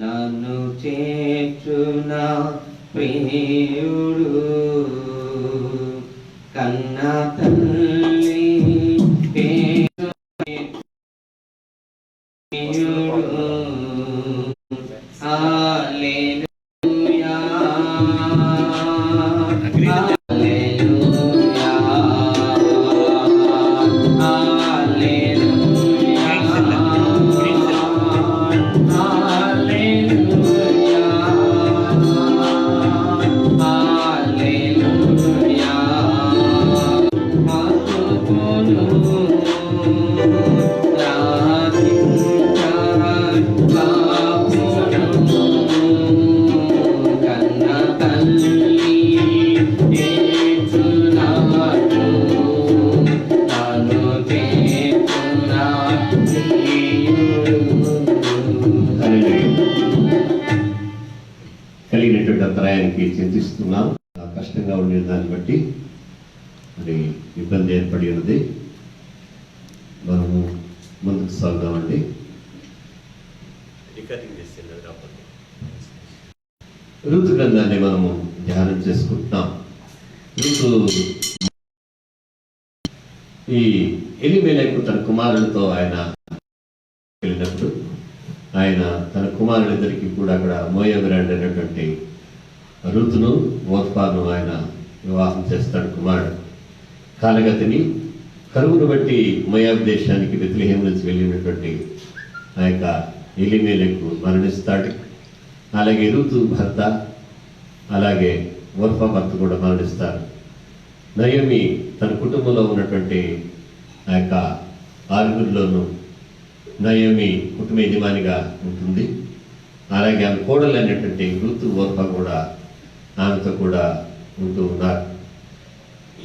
నన్ను చేర్చున ప్రియుడు కన్న తల్లి ప్రియుడు హల్లెలూయా కలిగినటువంటి అంతరాయానికి చింతిస్తున్నాం. కష్టంగా ఉండే దాన్ని బట్టి మరి ఇబ్బంది ఏర్పడి ఉన్నది. మనము ముందుకు సాగుదామండి. ఋతు గ్రంథాన్ని మనము ధ్యానం చేసుకుంటున్నాం. ఋతు ఈ ఎలీమెలెకు తన కుమారులతో ఆయన వెళ్ళినప్పుడు ఆయన తన కుమారులిద్దరికి కూడా అక్కడ మోయాబురాండ్ అనేటువంటి ఋతును ఓర్పాను ఆయన వివాహం చేస్తాడు. కుమారుడు కాలగతిని కరువును బట్టి మోయాబు దేశానికి బెత్లెహేం నుంచి వెళ్ళినటువంటి ఆ యొక్క ఎలీమెలెకు మరణిస్తాడు. అలాగే ఋతు భర్త అలాగే ఓర్పా భర్త కూడా మరణిస్తారు. నయోమి తన కుటుంబంలో ఉన్నటువంటి ఆ యొక్క ఆరుగురిలోనూ నయోమి కుటుంబ యజమానిగా ఉంటుంది. అలాగే ఆమె కోడలు అనేటువంటి ఋతు ఓర్పా కూడా ఆమెతో కూడా ఉంటూ ఉన్నారు.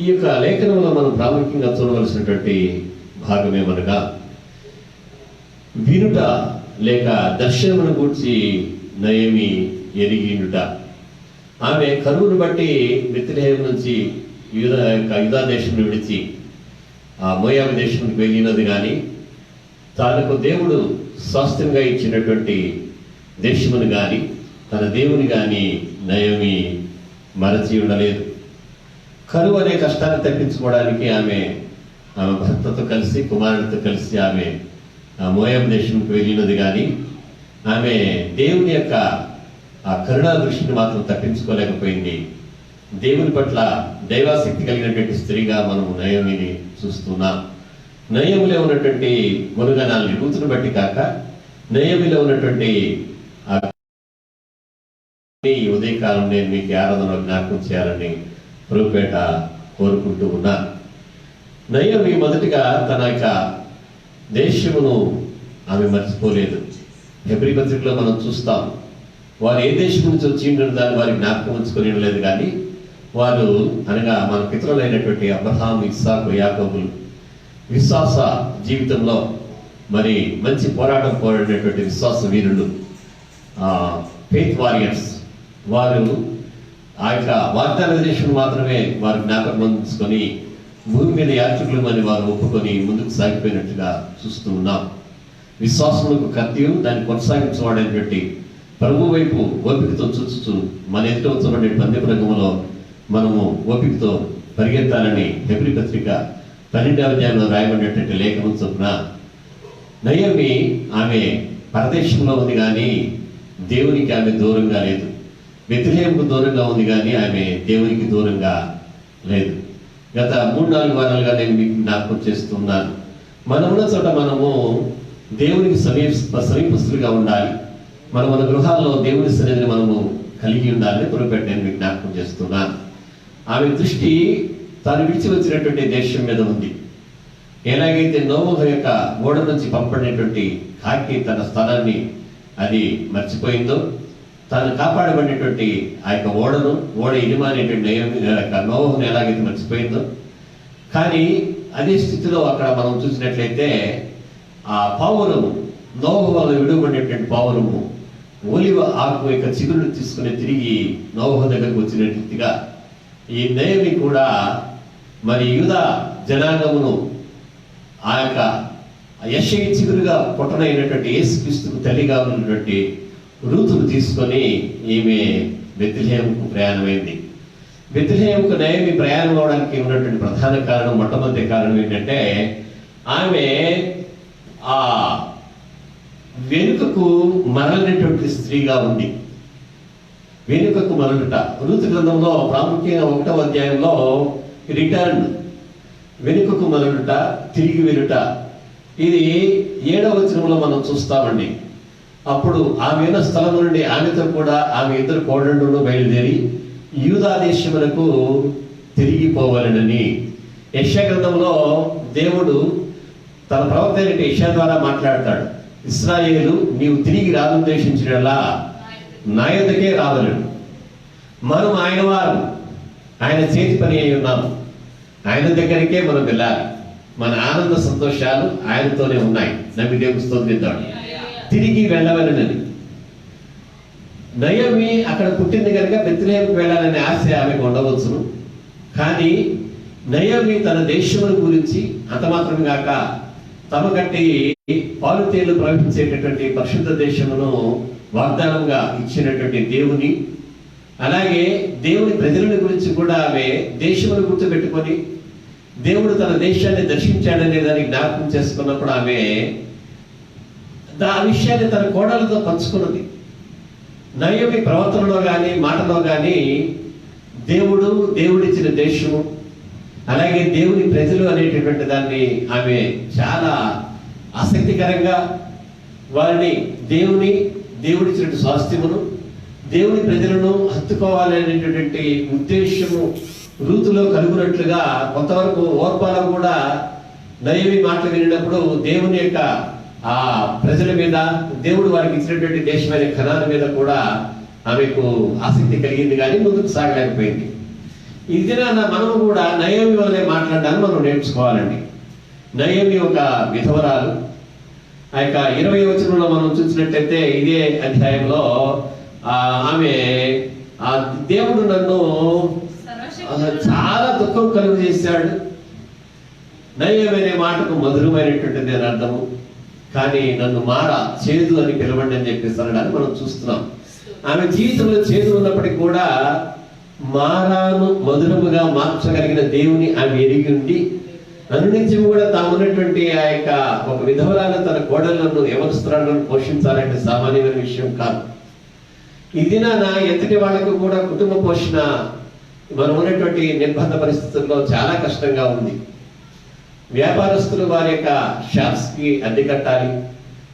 ఈ యొక్క లేఖనంలో మనం ప్రాముఖ్యంగా చూడవలసినటువంటి భాగం ఏమనగా వినుట లేక దర్శనమును గూర్చి నయోమి ఎరిగినుట. ఆమె కరువును బట్టి బెత్లెహేం నుంచి యూదా దేశం విడిచి ఆ మోయాబు దేశానికి వెళ్ళినది కానీ తనకు దేవుడు స్వాస్థ్యంగా ఇచ్చినటువంటి దేశమును కానీ తన దేవుని కానీ నయోమి మరచి ఉండలేదు. కరువు అనే కష్టాన్ని తప్పించుకోవడానికి ఆమె భర్తతో కలిసి కుమారుడితో కలిసి ఆమె మోయాబు దేశంకి వెళ్ళినది కానీ ఆమె దేవుని యొక్క ఆ కరుణా దృష్టిని మాత్రం తప్పించుకోలేకపోయింది. దేవుని పట్ల దైవాసక్తి కలిగినటువంటి స్త్రీగా మనము నయోమిని చూస్తున్నాం. నయోమిలో ఉన్నటువంటి గుణగణాలని ఋతును బట్టి కాక నయోమిలో ఉన్నటువంటి ఉదయకాలం నేను మీకు ఆరాధన జ్ఞాపకం చేయాలని ప్రభుపేట కోరుకుంటూ ఉన్నాను. నయోమి మొదటిగా తన యొక్క దేశమును ఆమె మర్చిపోలేదు. హెబ్రీ పత్రికలో మనం చూస్తాం, వారు ఏ దేశం నుంచి వచ్చి ఉండరు దాన్ని వారికి జ్ఞాపకం ఉంచుకొని ఉండలేదు. కానీ వారు అనగా మన పితరులైనటువంటి అబ్రహాం, ఇస్సాకు, యాకోబులు విశ్వాస జీవితంలో మరి మంచి పోరాటం పోరాడినటువంటి విశ్వాస వీరులు, ఫెయిత్ వారియర్స్, వారు ఆ యొక్క వాగ్దాన దేశం మాత్రమే వారు జ్ఞాపకం ఉంచుకొని భూమి మీద యాత్రికులు అని వారు ఒప్పుకొని ముందుకు సాగిపోయినట్టుగా చూస్తూ ఉన్నాం. విశ్వాసములకు కర్తయు దాన్ని కొనసాగించబడినటువంటి ప్రభు వైపు ఓపికతో చూస్తూ మన ఎదుట వచ్చినటువంటి పందెపు రంగంలో మనము ఓపికతో పరిగెత్తాలని హెబ్రీ పత్రిక 12వ అధ్యాయంలో రాయబడినటువంటి లేఖనం చొప్పున నయోమి ఆమె పరదేశంలో ఉంది కానీ దేవునికి ఆమె దూరంగా లేదు. బెత్లెహేంకు దూరంగా ఉంది కానీ ఆమె దేవునికి దూరంగా లేదు. గత 3-4 వారాలుగా నేను మీకు జ్ఞాపకం చేస్తున్నాను. మనమున్న చోట మనము దేవునికి సమీపస్తులుగా ఉండాలి. మన గృహాల్లో దేవుని సన్నిధిని మనము కలిగి ఉండాలని పొరపెట్టి నేను మీకు జ్ఞాపకం చేస్తున్నాను. ఆమె దృష్టి తాను విడిచి వచ్చినటువంటి దేశం మీద ఉంది. ఎలాగైతే నోవహు యొక్క ఓడ నుంచి పంపడినటువంటి కాకి తన స్థలాన్ని అది మర్చిపోయిందో, తాను కాపాడబడినటువంటి ఆ యొక్క ఓడ యజమానేటువంటి నోవహుని ఎలాగైతే మర్చిపోయిందో, కానీ అదే స్థితిలో అక్కడ మనం చూసినట్లయితే ఆ పావురము, నోవహు వల్ల విడువబడినటువంటి పావురము ఒలివ ఆకు యొక్క చిగురును తీసుకుని తిరిగి నోవహు దగ్గరకు వచ్చినట్టుగా ఈ నయోమి కూడా మరి యూదా జనాంగమును ఆ యొక్క యెషయి చిగురుగా పుట్టనైనటువంటి యేసుక్రీస్తుకు తల్లిగా ఉన్నటువంటి రూతును తీసుకొని ఈమె బెత్లెహేముకు ప్రయాణమైంది. బెత్లెహేముకు నయోమి ప్రయాణం అవడానికి ఉన్నటువంటి ప్రధాన కారణం, మొట్టమొదటి కారణం ఏంటంటే ఆమె ఆ వెనుకకు మరలినటువంటి స్త్రీగా ఉంది. వెనుకకు మరలుట రూతు గ్రంథంలో ప్రాముఖ్యంగా 1వ అధ్యాయంలో రిటర్న్, వెనుకకు మరలుట, తిరిగి వెలుట, ఇది 7వ వచనంలో మనం చూస్తామండి. అప్పుడు ఆమె ఉన్న స్థలం నుండి ఆమెతో కూడా ఆమె ఇద్దరు కోడళ్ళు బయలుదేరి యూదా దేశమునకు తిరిగిపోవాలనని యెషయా గ్రంథంలో దేవుడు తన ప్రవక్త అయిన యెషయా ద్వారా మాట్లాడతాడు. ఇశ్రాయేలు, నీవు తిరిగి రానుద్దేశించినలా నా యొద్దకే రావలను. మనం ఆయన వారు, ఆయన చేతి పని అయి ఉన్నాము. ఆయన దగ్గరికే మనం వెళ్ళాలి. మన ఆనంద సంతోషాలు ఆయనతోనే ఉన్నాయి. నమ్మి దేవుని స్తోత్రిద్దాం. తిరిగి వెళ్ళవలనని నయోమి అక్కడ పుట్టింది కనుక బెత్లెహేముకు వెళ్ళాలనే ఆశ ఆమెకు ఉండవచ్చును. కానీ నయోమి తన దేశముల గురించి అంత మాత్రమే కాక తమ కంటే పాలు తేళ్లు ప్రవహించేటటువంటి పరిశుద్ధ దేశమును వాగ్దానంగా ఇచ్చినటువంటి దేవుని, అలాగే దేవుని ప్రజల గురించి కూడా ఆమె దేశమును గుర్తుపెట్టుకొని దేవుడు తన దేశాన్ని దర్శించాడనే దాన్ని జ్ఞాపకం చేసుకున్నప్పుడు ఆమె ఆ విషయాన్ని తన కోడలతో పంచుకున్నది. నయోమి ప్రవర్తనలో కానీ మాటలో కానీ దేవుడిచ్చిన దేశము, అలాగే దేవుని ప్రజలు అనేటటువంటి దాన్ని ఆమె చాలా ఆసక్తికరంగా వారిని దేవుడిచ్చిన స్వాస్థ్యమును, దేవుని ప్రజలను హత్తుకోవాలనేటటువంటి ఉద్దేశము రూతులో కలుగునట్లుగా కొంతవరకు ఓర్పాలో కూడా నయోమి మాటలు వినినప్పుడు దేవుని యొక్క ఆ ప్రజల మీద, దేవుడు వారికి ఇచ్చినటువంటి దేశమైన కనాను మీద కూడా ఆమెకు ఆసక్తి కలిగింది, కానీ ముందుకు సాగలేకపోయింది. ఈ దినాన మనము కూడా నయోమి వల్లే మాట్లాడడానికి మనం నేర్చుకోవాలండి. నయోమి ఒక విధవరాలు. ఆ యొక్క 20వ వచనంలో మనం చూసినట్టయితే ఇదే అధ్యాయంలో ఆమె దేవుడు నన్ను చాలా దుఃఖం కలుగు చేశాడు. నయోమి అనే మాటకు మధురమైనటువంటిది అని అర్థము, కానీ నన్ను చేదు అని పిలవండి అని చెప్పేసి అనడానికి మనం చూస్తున్నాం. ఆమె జీవితంలో చేదు ఉన్నప్పటికీ కూడా మారాను మధురముగా మార్చగలిగిన దేవుని ఆమె ఎరిగి ఉండి అనునించి కూడా తామున్నటువంటి ఆ యొక్క ఒక విధవరాలను తన కోడళ్లను యవనస్తురాలను పోషించాలంటే సామాన్యమైన విషయం కాదు. ఈ దినాన ఎంతటి వాళ్ళకు కూడా కుటుంబ పోషణ మనం ఉన్నటువంటి నిర్బంధ పరిస్థితుల్లో చాలా కష్టంగా ఉంది. వ్యాపారస్తులు వారి యొక్క షాప్స్కి అద్దె కట్టాలి,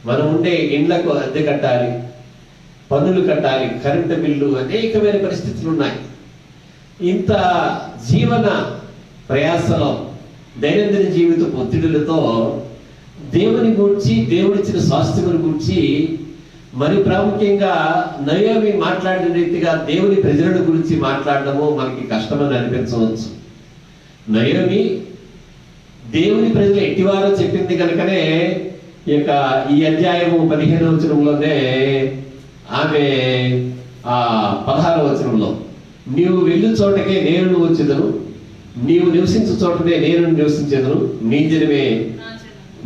మనం ఉండే ఇండ్లకు అద్దె కట్టాలి, పన్నులు కట్టాలి, కరెంటు బిల్లు, అనేకమైన పరిస్థితులు ఉన్నాయి. ఇంత జీవన ప్రయాసలో దైనందిన జీవిత ఒత్తిడులతో దేవుని గురించి, దేవుడిచ్చిన స్వాస్థ్యముల గురించి, మరి ప్రాముఖ్యంగా నయోమి మాట్లాడిన రీతిగా దేవుని ప్రజల గురించి మాట్లాడడము మనకి కష్టమని అనిపించవచ్చు. నయోమి దేవుని ప్రజలు ఎట్టివారో చెప్పింది కనుకనే ఈ అధ్యాయము 15వ వచనంలోనే ఆమె 16వ వచనంలో, నీవు వెళ్ళు చోటకే నేను వచ్చేదను, నీవు నివసించు చోటనే నేను నివసించేదను, నీ జనమే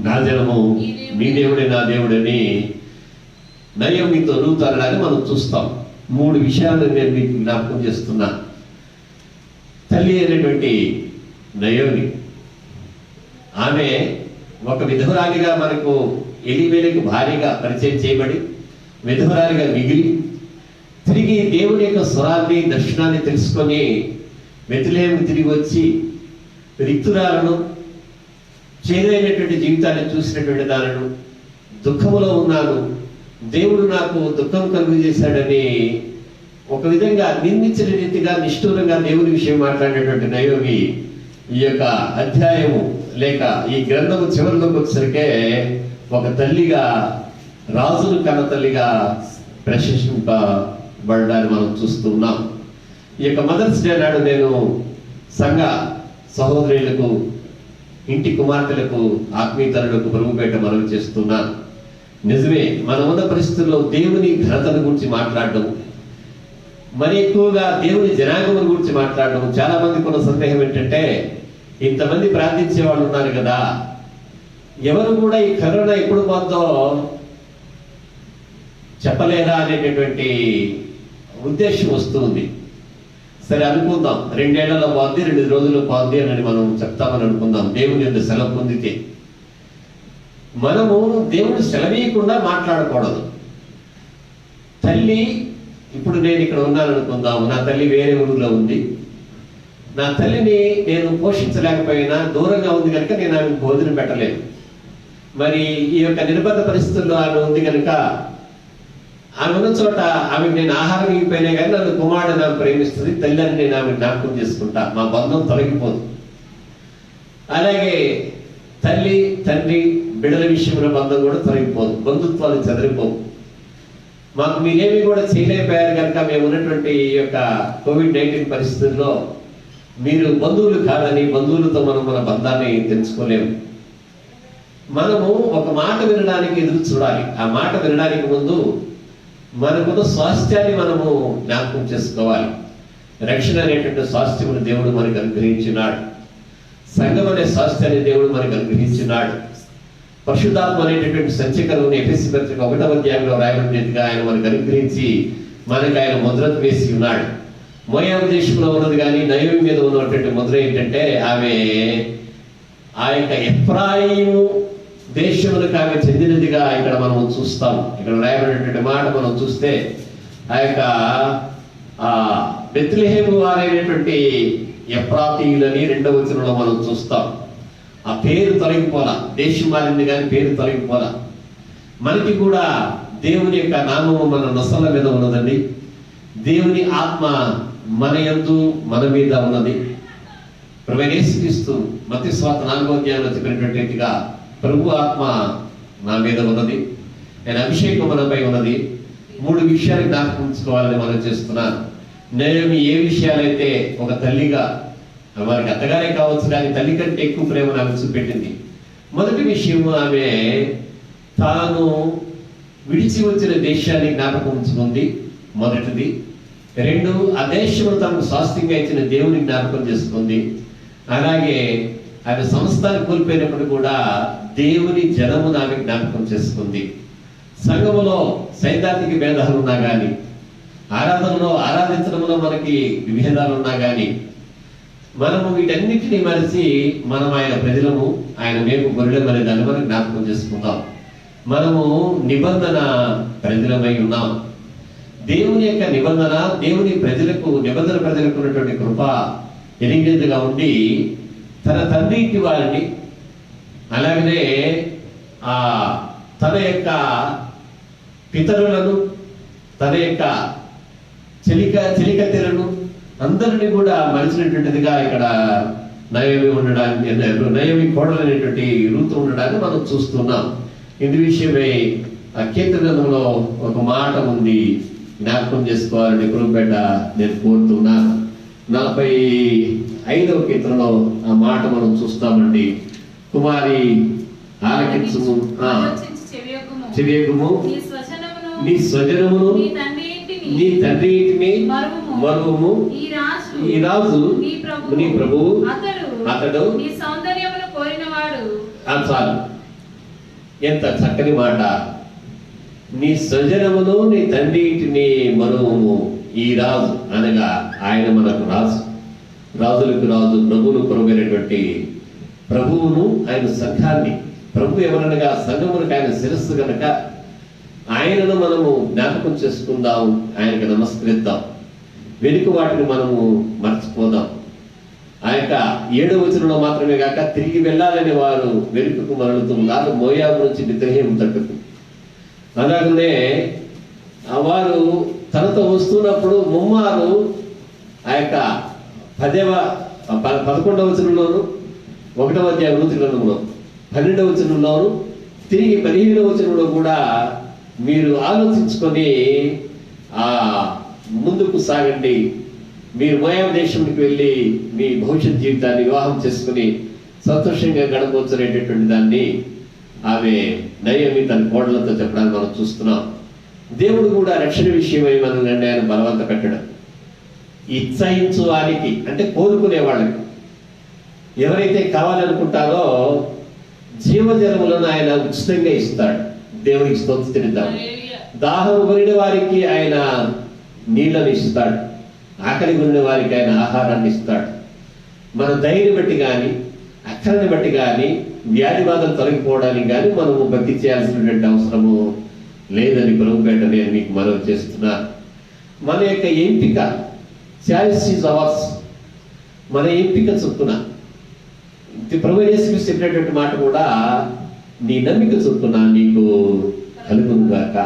నా జనము, నీ దేవుడే నా దేవుడని నయోమితో రూతు అనడాన్ని మనం చూస్తాం. 3 విషయాలు నేను మీకు జ్ఞాపకం చేస్తున్నా. తల్లి అయినటువంటి నయోమి, ఆమె ఒక విధవరాలిగా మనకు ఎలిమేలకు భారీగా పరిచయం చేయబడి విధవరాలిగా మిగిలి తిరిగి దేవుని యొక్క స్వరాన్ని, దర్శనాన్ని తెలుసుకొని బెత్లెహేముకు తిరిగి వచ్చి రిక్తురాలను, చేదైనటువంటి జీవితాన్ని చూసినటువంటి దానిను, దుఃఖములో ఉన్నాను, దేవుడు నాకు దుఃఖం కలుగు చేశాడని ఒక విధంగా నిందించిన రీతిగా నిష్ఠూరంగా దేవుని విషయం మాట్లాడేటువంటి నయోమి ఈ యొక్క అధ్యాయము లేక ఈ గ్రంథము చివరిలోకి వచ్చేసరికే ఒక తల్లిగా, రాజును కన్న తల్లిగా ప్రశంసింపబడ్డాన్ని మనం చూస్తున్నాం. ఈ యొక్క మదర్స్ డే నాడు నేను సంఘ సహోదరులకు, ఇంటి కుమార్తెలకు, ఆత్మీయతలకు ప్రభుపేట మనవి చేస్తున్నాను. నిజమే, మన ఉన్న పరిస్థితుల్లో దేవుని ఘనతను గురించి మాట్లాడడం, మరి ఎక్కువగా దేవుని జనాంగం గురించి మాట్లాడడం. చాలా మందికి ఉన్న సందేహం ఏంటంటే, ఇంతమంది ప్రార్థించే వాళ్ళు ఉన్నారు కదా, ఎవరు కూడా ఈ కరోనా ఎప్పుడు పోద్దో చెప్పలేరా అనేటటువంటి ఉద్దేశం వస్తుంది. సరే అనుకుందాం, 2 ఏళ్లలో పోద్ది, 2 రోజుల్లో పోద్ది అని మనం చెప్తామని అనుకుందాం. దేవుని యొక్క సెలవు పొందితే మనము దేవుడు సెలవీయకుండా మాట్లాడకూడదు. తల్లి, ఇప్పుడు నేను ఇక్కడ ఉన్నాను అనుకుందాం, నా తల్లి వేరే ఊరిలో ఉంది. నా తల్లిని నేను పోషించలేకపోయినా దూరంగా ఉంది కనుక నేను ఆమెకు భోజనం పెట్టలేను. మరి ఈ యొక్క నిర్బంధ పరిస్థితుల్లో ఆమె ఉంది కనుక ఆమె ఉన్న చోట ఆమెకు నేను ఆహారం ఇవ్వకపోయినా కానీ నన్ను కుమారుడు నాకు ప్రేమిస్తుంది, తల్లి అని నేను ఆమె జ్ఞాపకం చేసుకుంటా, మా బంధం తొలగిపోదు. అలాగే తల్లి తండ్రి బిడ్డల విషయంలో బంధం కూడా తొలగిపోదు, బంధుత్వాలు చెదరిపోవు. మాకు మీరేమి కూడా చేయలేకపోయారు కనుక మేము ఉన్నటువంటి ఈ యొక్క COVID-19 పరిస్థితుల్లో మీరు బంధువులు కాదని, బంధువులతో మనం మన బంధాన్ని తెలుసుకోలేము. మనము ఒక మాట వినడానికి ఎదురు చూడాలి. ఆ మాట వినడానికి ముందు మనకున్న స్వాస్థ్యాన్ని మనము జ్ఞాపకం చేసుకోవాలి. రక్షణ అనేటువంటి స్వాస్థ్యమును దేవుడు మనకు అనుగ్రహించినాడు. సంఘం అనే స్వాస్థ్యాన్ని దేవుడు మనకు అనుగ్రహించినాడు. పరిశుద్ధాత్మ అనేటటువంటి సంచకరువుని ఎఫెసీ పత్రిక 1వ అధ్యాయంలో రాయబడినట్టుగా ఆయన మనకు అనుగ్రహించి మనకు ఆయన ముద్ర వేసి ఉన్నాడు. మోయాబు దేశంలో ఉన్నది కానీ నయోమి మీద ఉన్నటువంటి ముద్ర ఏంటంటే ఆమె ఆ యొక్క ఎఫ్రాయిము దేశములకు ఆమె చెందినదిగా ఇక్కడ మనం చూస్తాం. ఇక్కడ రాయబడినటువంటి మాట మనం చూస్తే ఆ యొక్క బెత్లెహేము వారైనటువంటి ఎఫ్రాతీయులని 2వ వచనంలో మనం చూస్తాం. ఆ పేరు తొలగిపోలా, దేశం మారింది కానీ పేరు తొలగిపోలా. మనకి కూడా దేవుని యొక్క నామము మన నొసల మీద ఉన్నదండి. దేవుని ఆత్మ మన యందు మన మీద ఉన్నది. ప్రభువైన యేసుక్రీస్తు మత్తయి సువార్త 4వ అధ్యాయంలో చెప్పినటువంటిగా ప్రభు ఆత్మ నా మీద ఉన్నది, ఆయన అభిషేకం మనపై ఉన్నది. 3 విషయాలు జ్ఞాపకం ఉంచుకోవాలని మనం చేస్తున్నాను. నేను ఏ విషయాలైతే ఒక తల్లిగా వారికి అత్తగారే కావచ్చు కానీ తల్లి కంటే ఎక్కువ ప్రేమను ఆమె చూపెట్టింది. మొదటి విషయం, ఆమె తాను విడిచి వచ్చిన దేశాన్ని జ్ఞాపకం ఉంచుకుంది, మొదటిది. 2, ఆ దేశంలో తనకు స్వాస్థ్యంగా ఇచ్చిన దేవుని జ్ఞాపకం చేసుకుంది. అలాగే ఆమె సంస్థాన్ని కోల్పోయినప్పుడు కూడా దేవుని జనమును ఆమె జ్ఞాపకం చేసుకుంది. సంఘములో సైద్ధాంతిక భేదాలు ఉన్నా కానీ, ఆరాధనలో ఆరాధించడంలో మనకి విభేదాలు ఉన్నా కానీ, మనము వీటన్నిటినీ మరిచి మనం ఆయన ప్రజలము, ఆయన మేము గొర్రెలం అనే దాన్ని మనం జ్ఞాపకం చేసుకుంటాం. మనము నిబంధన ప్రజలమై ఉన్నాం. దేవుని యొక్క నిబంధన, దేవుని ప్రజలకు, నిబంధన ప్రజలకు ఉన్నటువంటి కృప ఎరిగేదిగా ఉండి తన తండ్రి వారిని, అలాగనే తన యొక్క పితరులను, తన యొక్క చెలికత్తెలను అందరినీ కూడా మలిచినటువంటిదిగా ఇక్కడ నయోమి ఉండడానికి, నయోమి కోడలు అనేటువంటి రూతు ఉండడాన్ని మనం చూస్తున్నాం. ఇందు విషయమై ఆ కీర్తనలో ఒక మాట ఉంది, జ్ఞాపకం చేసుకోవాలని కురుంపేట నేను కోరుతున్నాను. 45వ కీర్తనలో ఆ మాట మనం చూస్తామండి. కుమారి ఆలకించుము, చెవియగుము, నీ స్వజనమును నీ తండ్రి ఇంటిని మరువుము. ఈ రాజు నీ ప్రభువు, అతడు చాలు. ఎంత చక్కని మాట. నీ స్వజనమును నీ తండ్రి ఇంటిని మరువుము. ఈ రాజు అనగా ఆయన మనకు రాజు, రాజులకు రాజు, ప్రభువును ప్రభువైనటువంటి ప్రభువును, ఆయన సంఘాన్ని, ప్రభు ఎవరనగా సంఘమునకు ఆయన శిరస్సు కనుక ఆయనను మనము జ్ఞాపకం చేసుకుందాం, ఆయనకు నమస్కరిద్దాం. వెనుక వాటిని మనము మర్చిపోదాం. ఆ యొక్క 7వ వచనంలో మాత్రమే కాక తిరిగి వెళ్ళాలని వారు వెనుకకు మరలుతూ ఉన్నారు, మోయాబు నుంచి బెత్లెహేము తట్టుకు. అలాగనే వారు తనతో వస్తున్నప్పుడు ముమ్మారు ఆ యొక్క 11వ వచనంలోను, 1వ అధ్యాయం రూతు గ్రంథంలో 12వ వచనంలోను, తిరిగి 15వ వచనంలో కూడా మీరు ఆలోచించుకొని ముందుకు సాగండి. మీరు మోయాబు దేశానికి వెళ్ళి మీ భవిష్యత్ జీవితాన్ని వివాహం చేసుకుని సంతోషంగా గడపవచ్చునేటటువంటి దాన్ని ఆమె నయోమి తన కోడలతో చెప్పడానికి మనం చూస్తున్నాం. దేవుడు కూడా రక్షణ విషయమై మనల్ని ఆయన బలవంత పెట్టడం, ఇచ్చయించు వారికి అంటే కోరుకునే వాళ్ళకి, ఎవరైతే కావాలనుకుంటారో జీవజలములను ఆయన ఉచితంగా ఇస్తాడు. దేవునికి స్తోత్రం. దాహం కొనిన వారికి ఆయన నీళ్ళని ఇస్తాడు, ఆకలి కొనిన వారికి ఆయన ఆహారాన్ని ఇస్తాడు. మన ధైర్యం బట్టి కానీ, అక్కరని బట్టి కానీ, వ్యాధి బాధలు తొలగిపోవడానికి కానీ మనము భక్తి చేయాల్సినటువంటి అవసరము లేదని ప్రభుపేట నేను మీకు మనవి చేస్తున్నా. మన యొక్క ఎంపిక, చాయిస్ ఈజ్ అవర్స్, మన ఎంపిక చొప్పున ప్రభు యేసు చెప్పినటువంటి మాట కూడా, నీ నమ్మిక చొప్పున నీకు కలుగునుగాక.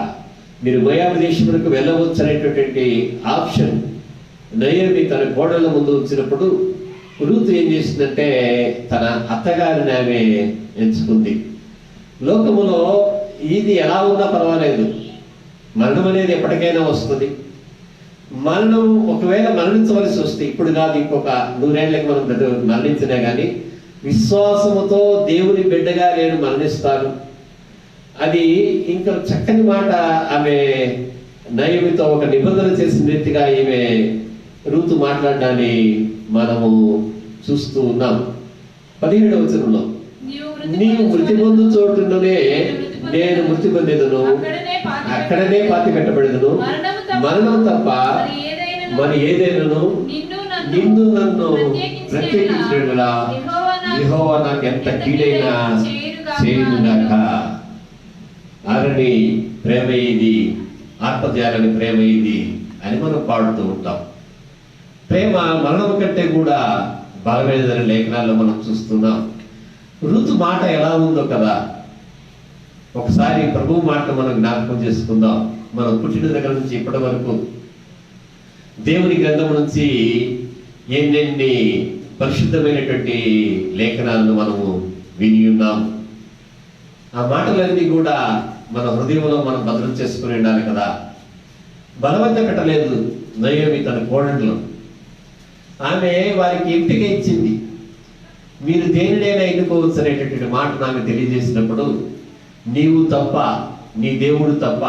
మీరు మోయాబు దేశములకు వెళ్ళవచ్చు అనేటటువంటి ఆప్షన్ నయోమి తన కోడళ్ళ ముందు వచ్చినప్పుడు రూతు ఏం చేసిందంటే తన అత్తగారిని ఆమె ఎంచుకుంది. లోకములో ఇది ఎలా ఉన్నా పర్వాలేదు, మరణం అనేది ఎప్పటికైనా వస్తుంది. మరణం ఒకవేళ మరణించవలసి వస్తే ఇప్పుడు కాదు, ఇంకొక 100 ఏళ్ళకి మనం మరణించినా కానీ విశ్వాసముతో దేవుని బిడ్డగా నేను మరణిస్తాను. అది ఇంకా చక్కని మాట. ఆమె నయోమితో ఒక నిబంధన చేసిన రీతిగా ఈమె రూతు మాట్లాడడాన్ని మనము చూస్తూ ఉన్నాం. 17వ వచనంలో, నీవు మృతి పొందు చోటులోనే నేను మృతి పొందేదను, అక్కడనే పాతి పెట్టబడేదను, మరణం తప్ప మరి ఏదైనాను నిన్ను నన్ను ప్రత్యేకించినట్లా యెహోవా నాకు ఎంత కీడైనా చేయుగాక. ఆరని ప్రేమ ఇది, ఆత్మత్యాగని ప్రేమ ఇది అని మనం పాడుతూ ఉంటాం. ప్రేమ మరణం కంటే కూడా బలమైనదని లేఖనాల్లో మనం చూస్తున్నాం. ఋతు మాట ఎలా ఉందో కదా, ఒకసారి ప్రభువు మాట మనం జ్ఞాపకం చేసుకుందాం. మనం పుట్టిన దగ్గర నుంచి ఇప్పటి వరకు దేవుని గ్రంథం నుంచి ఎన్నెన్ని పరిశుద్ధమైనటువంటి లేఖనాలను మనము విని ఉన్నాం. ఆ మాటలన్నీ కూడా మన హృదయంలో మనం భద్రం చేసుకుని ఉండాలి కదా. బలవంత పెట్టలేదు నయోమి తన కోడళ్ళు. ఆమె వారికి ఎంపిక ఇచ్చింది. మీరు దేనినైనా ఎన్నుకోవచ్చు అనేటటువంటి మాట ఆమె తెలియజేసినప్పుడు, నీవు తప్ప, నీ దేవుడు తప్ప,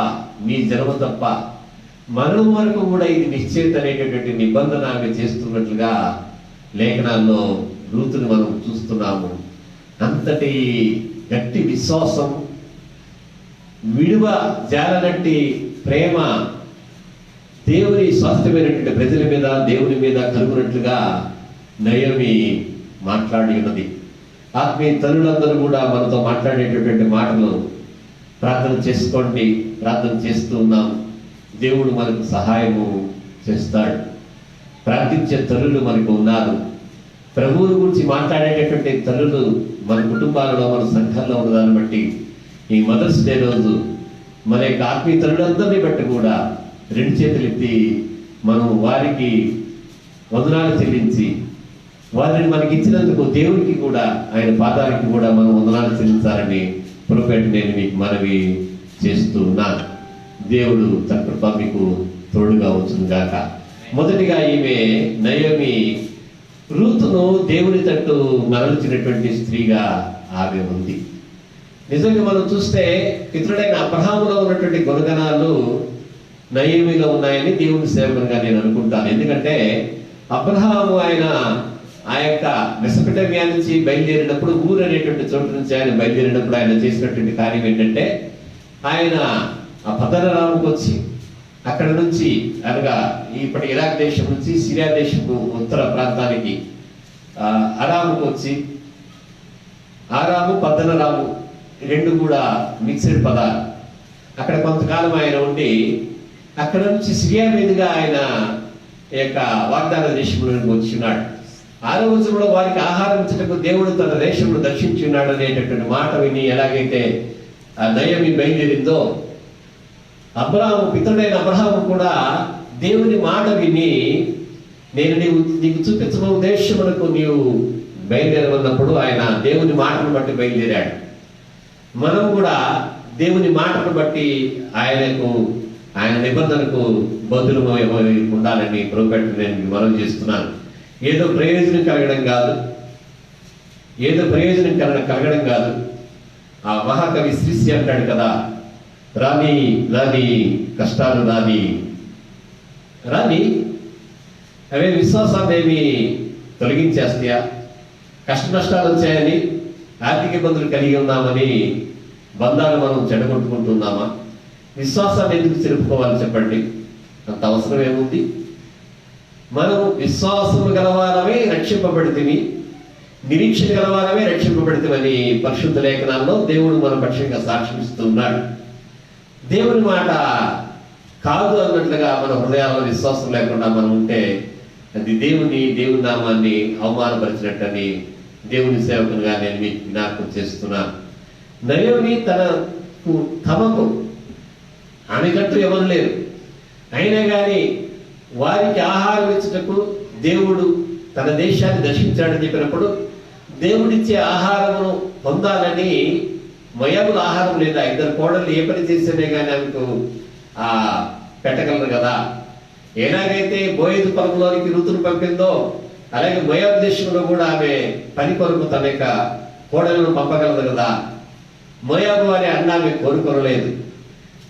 నీ జన్మ తప్ప, మరణం వరకు కూడా ఇది నిశ్చయిత అనేటటువంటి నిబంధన ఆమె చేస్తున్నట్లుగా లేఖనాల్లో రూతుని మనం చూస్తున్నాము. అంతటి గట్టి విశ్వాసం, విడువ జాలనట్టి ప్రేమ దేవుని స్వాస్థ్యమైనటువంటి ప్రజల మీద, దేవుని మీద కలుగునట్లుగా నయోమి మాట్లాడి ఉన్నది. ఆత్మీయ తల్లులందరూ కూడా మనతో మాట్లాడేటటువంటి మాటలు ప్రార్థన చేసుకోండి, ప్రార్థన చేస్తూ ఉన్నాం. దేవుడు మనకు సహాయము చేస్తాడు. ప్రార్థించే తల్లులు మనకు ఉన్నారు. ప్రభువుని గురించి మాట్లాడేటటువంటి తల్లులు మన కుటుంబాలలో, మన సంఘాల్లో ఉన్నదాన్ని బట్టి ఈ మదర్స్ డే రోజు మన యొక్క ఆత్మీయ తల్లులందరినీ బట్టి కూడా 2 చేతులు ఎత్తి మనం వారికి వందనాలు చెల్లించి, వారిని మనకి ఇచ్చినందుకు దేవునికి కూడా, ఆయన పాదానికి కూడా మనం వందనాలు చెల్లించాలని పొరపాటు నేను మీకు మనవి చేస్తూ ఉన్నాను. దేవుడు తన కృప మీకు తోడుగా వచ్చును గాక. మొదటిగా ఈమె నయోమి రూతును దేవుని తట్టు మరల్చినటువంటి స్త్రీగా ఆమె ఉంది. నిజంగా మనం చూస్తే పితరుడైన అబ్రహాములో ఉన్నటువంటి గుణగణాలు నయోమిలో ఉన్నాయని దేవుని సేవకునిగా నేను అనుకుంటాను. ఎందుకంటే అబ్రహాము ఆయన ఆ యొక్క మెసొపొటేమియా నుంచి బయలుదేరినప్పుడు, ఊరు అనేటువంటి చోటు నుంచి ఆయన బయలుదేరినప్పుడు ఆయన చేసినటువంటి కార్యం ఏంటంటే, ఆయన ఆ పద్దనరాముకు వచ్చి అక్కడ నుంచి అనగా ఇప్పటి ఇరాక్ దేశం నుంచి సిరియా దేశపు ఉత్తర ప్రాంతానికి అరాముకు వచ్చి, ఆరాము పద్దనరాము 2 కూడా మిక్స్డ్ పదాలు. అక్కడ కొంతకాలం ఆయన ఉండి అక్కడ నుంచి సిరియా మీదుగా ఆయన యొక్క వాగ్దాన దేశంలోకి వచ్చినాడు. 6వ వచనంలో వారికి ఆహారం ఇచ్చటకు దేవుడు తన దేశంలో దర్శించున్నాడు అనేటటువంటి మాట విని ఎలాగైతే నయోమి బయలుదేరిందో, అబ్రహాము, పితరుడైన అబ్రహాము కూడా దేవుని మాట విని, నేను నీకు చూపించబో దేశమునకు నీవు బయలుదేరవన్నప్పుడు ఆయన దేవుని మాటను బట్టి బయలుదేరాడు. మనం కూడా దేవుని మాటను బట్టి ఆయన నిబంధనకు బదులుమై ఉండాలని ప్రభుపెట్టి నేను మనవి చేస్తున్నాను. ఏదో ప్రయోజనం కలగడం కాదు. ఆ మహాకవి శ్రీశ్రీ అంటాడు కదా, రాని కష్టాలు రాని అవే విశ్వాసాన్ని ఏమి తొలగించేస్తాయా? కష్ట నష్టాలు వచ్చాయని, ఆర్థిక ఇబ్బందులు కలిగి ఉన్నామని బంధాలు మనం చెడగొట్టుకుంటున్నామా? విశ్వాసాన్ని ఎందుకు తెలుపుకోవాలి చెప్పండి? అంత అవసరం ఏముంది? మనం విశ్వాసము గలవారమే రక్షింపబడితిమి, నిరీక్షణ గలవారమే రక్షింపబడితిమని పరిశుద్ధ లేఖనాల్లో దేవుడు మన పక్షంగా సాక్ష్యం ఇస్తూ ఉన్నాడు. దేవుని మాట కాదు అన్నట్లుగా మన హృదయాల్లో విశ్వాసం లేకుండా మనం ఉంటే అది దేవుని నామాన్ని అవమానపరిచినట్టని దేవుని సేవకునిగా నేను మీకు జ్ఞాపకం చేస్తున్నాను. నయోమి తమకు ఆమెకంటూ ఎవరు లేరు, అయినా కానీ వారికి ఆహారం ఇచ్చుటకు దేవుడు తన దేశాన్ని దర్శించాడని చెప్పినప్పుడు దేవుడిచ్చే ఆహారమును పొందాలని మోయాబుల ఆహారం లేదా, ఇద్దరు కోడళ్ళు ఏ పని చేస్తేనే కానీ ఆమెకు పెట్టగలరు కదా. ఎలాగైతే బోయజు పొలంలోనికి ఋతును పంపిందో అలాగే మోయాబు దేశంలో కూడా ఆమె పని కొరకు తన యొక్క కోడలను పంపగలదు కదా. మోయాబు వారి అన్న ఆమె కోరుకోరలేదు.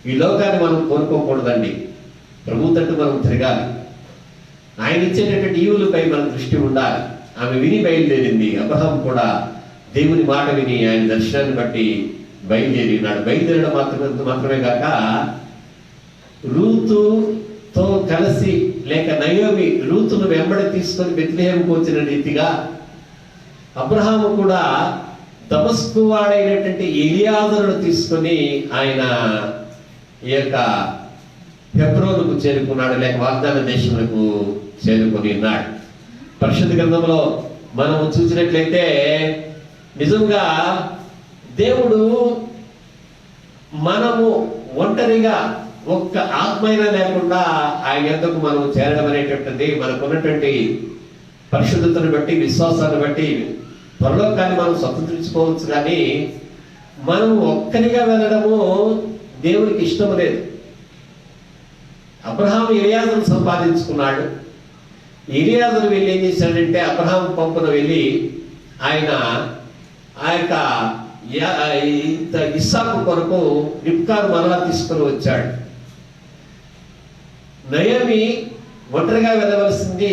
ఈ లోకాన్ని మనం కోరుకోకూడదండి. ప్రభు తట్టు మనం తిరగాలి. ఆయన ఇచ్చేటటువంటి ఈవులపై మన దృష్టి ఉండాలి. ఆమె విని బయలుదేరింది. అబ్రహాం కూడా దేవుని మాట విని ఆయన దర్శనాన్ని బట్టి బయలుదేరినాడు. బయలుదేరడం మాత్రమే కాక రూతుతో కలిసి లేక నయోమి రూతును వెంబడి తీసుకొని బెత్లెహేముకు వచ్చిన రీతిగా అబ్రహాము కూడా దమస్కు వాడైనటువంటి ఎలియాజరును తీసుకొని ఆయన ఈ యొక్క హెబ్రోనుకు చేరుకున్నాడు, లేక వాగ్దాన దేశములకు చేరుకొని ఉన్నాడు. పరిశుద్ధ గ్రంథంలో మనం చూసినట్లయితే నిజంగా దేవుడు మనము ఒంటరిగా ఒక్క ఆత్మైనా లేకుండా ఆయన యొద్దకు మనం చేరడం అనేటువంటిది మనకున్నటువంటి పరిశుద్ధతను బట్టి విశ్వాసాన్ని బట్టి పరలోకాన్ని మనం స్వతంత్రించుకోవచ్చు. కానీ మనం ఒక్కరిగా వెళ్ళడము దేవునికి ఇష్టం లేదు. అబ్రహాం ఎలియాజరును సంపాదించుకున్నాడు. ఎలియాజరు వెళ్ళి ఏం చేశాడంటే అబ్రహాం పంపున వెళ్ళి ఆయన ఆ యొక్క ఇస్సాకు కొరకు రిబ్కాను మరలా తీసుకొని వచ్చాడు. నయోమి ఒంటరిగా వెళ్ళవలసింది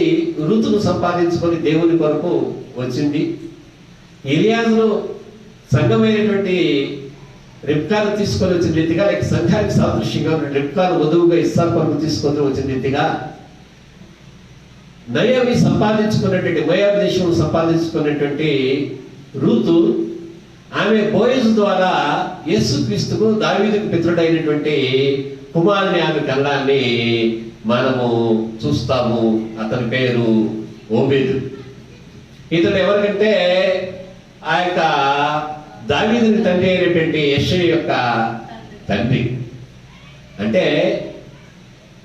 ఋతును సంపాదించుకొని దేవుని కొరకు వచ్చింది. ఎలియాజరు సంఘమైనటువంటి రిబ్కాను తీసుకొని వచ్చిన రీతిగా, లేక సంఘానికి సాదృశ్యంగా రిబ్కాను వధువుగా ఇస్సాకు కొరకు తీసుకొని వచ్చిన రీతిగా నయోమి సంపాదించుకున్నటువంటి మోయాబు దేశం సంపాదించుకున్నటువంటి రూతు ఆమె బోయజు ద్వారా యేసుక్రీస్తుకు దావీదుకు పితరుడైనటువంటి కుమారుని ఆమె కళ్ళాన్ని మనము చూస్తాము. అతని పేరు ఓబేదు. ఇతడు ఎవరికంటే ఆ యొక్క దావీదుని తండ్రి అయినటువంటి యెషయి యొక్క తండ్రి. అంటే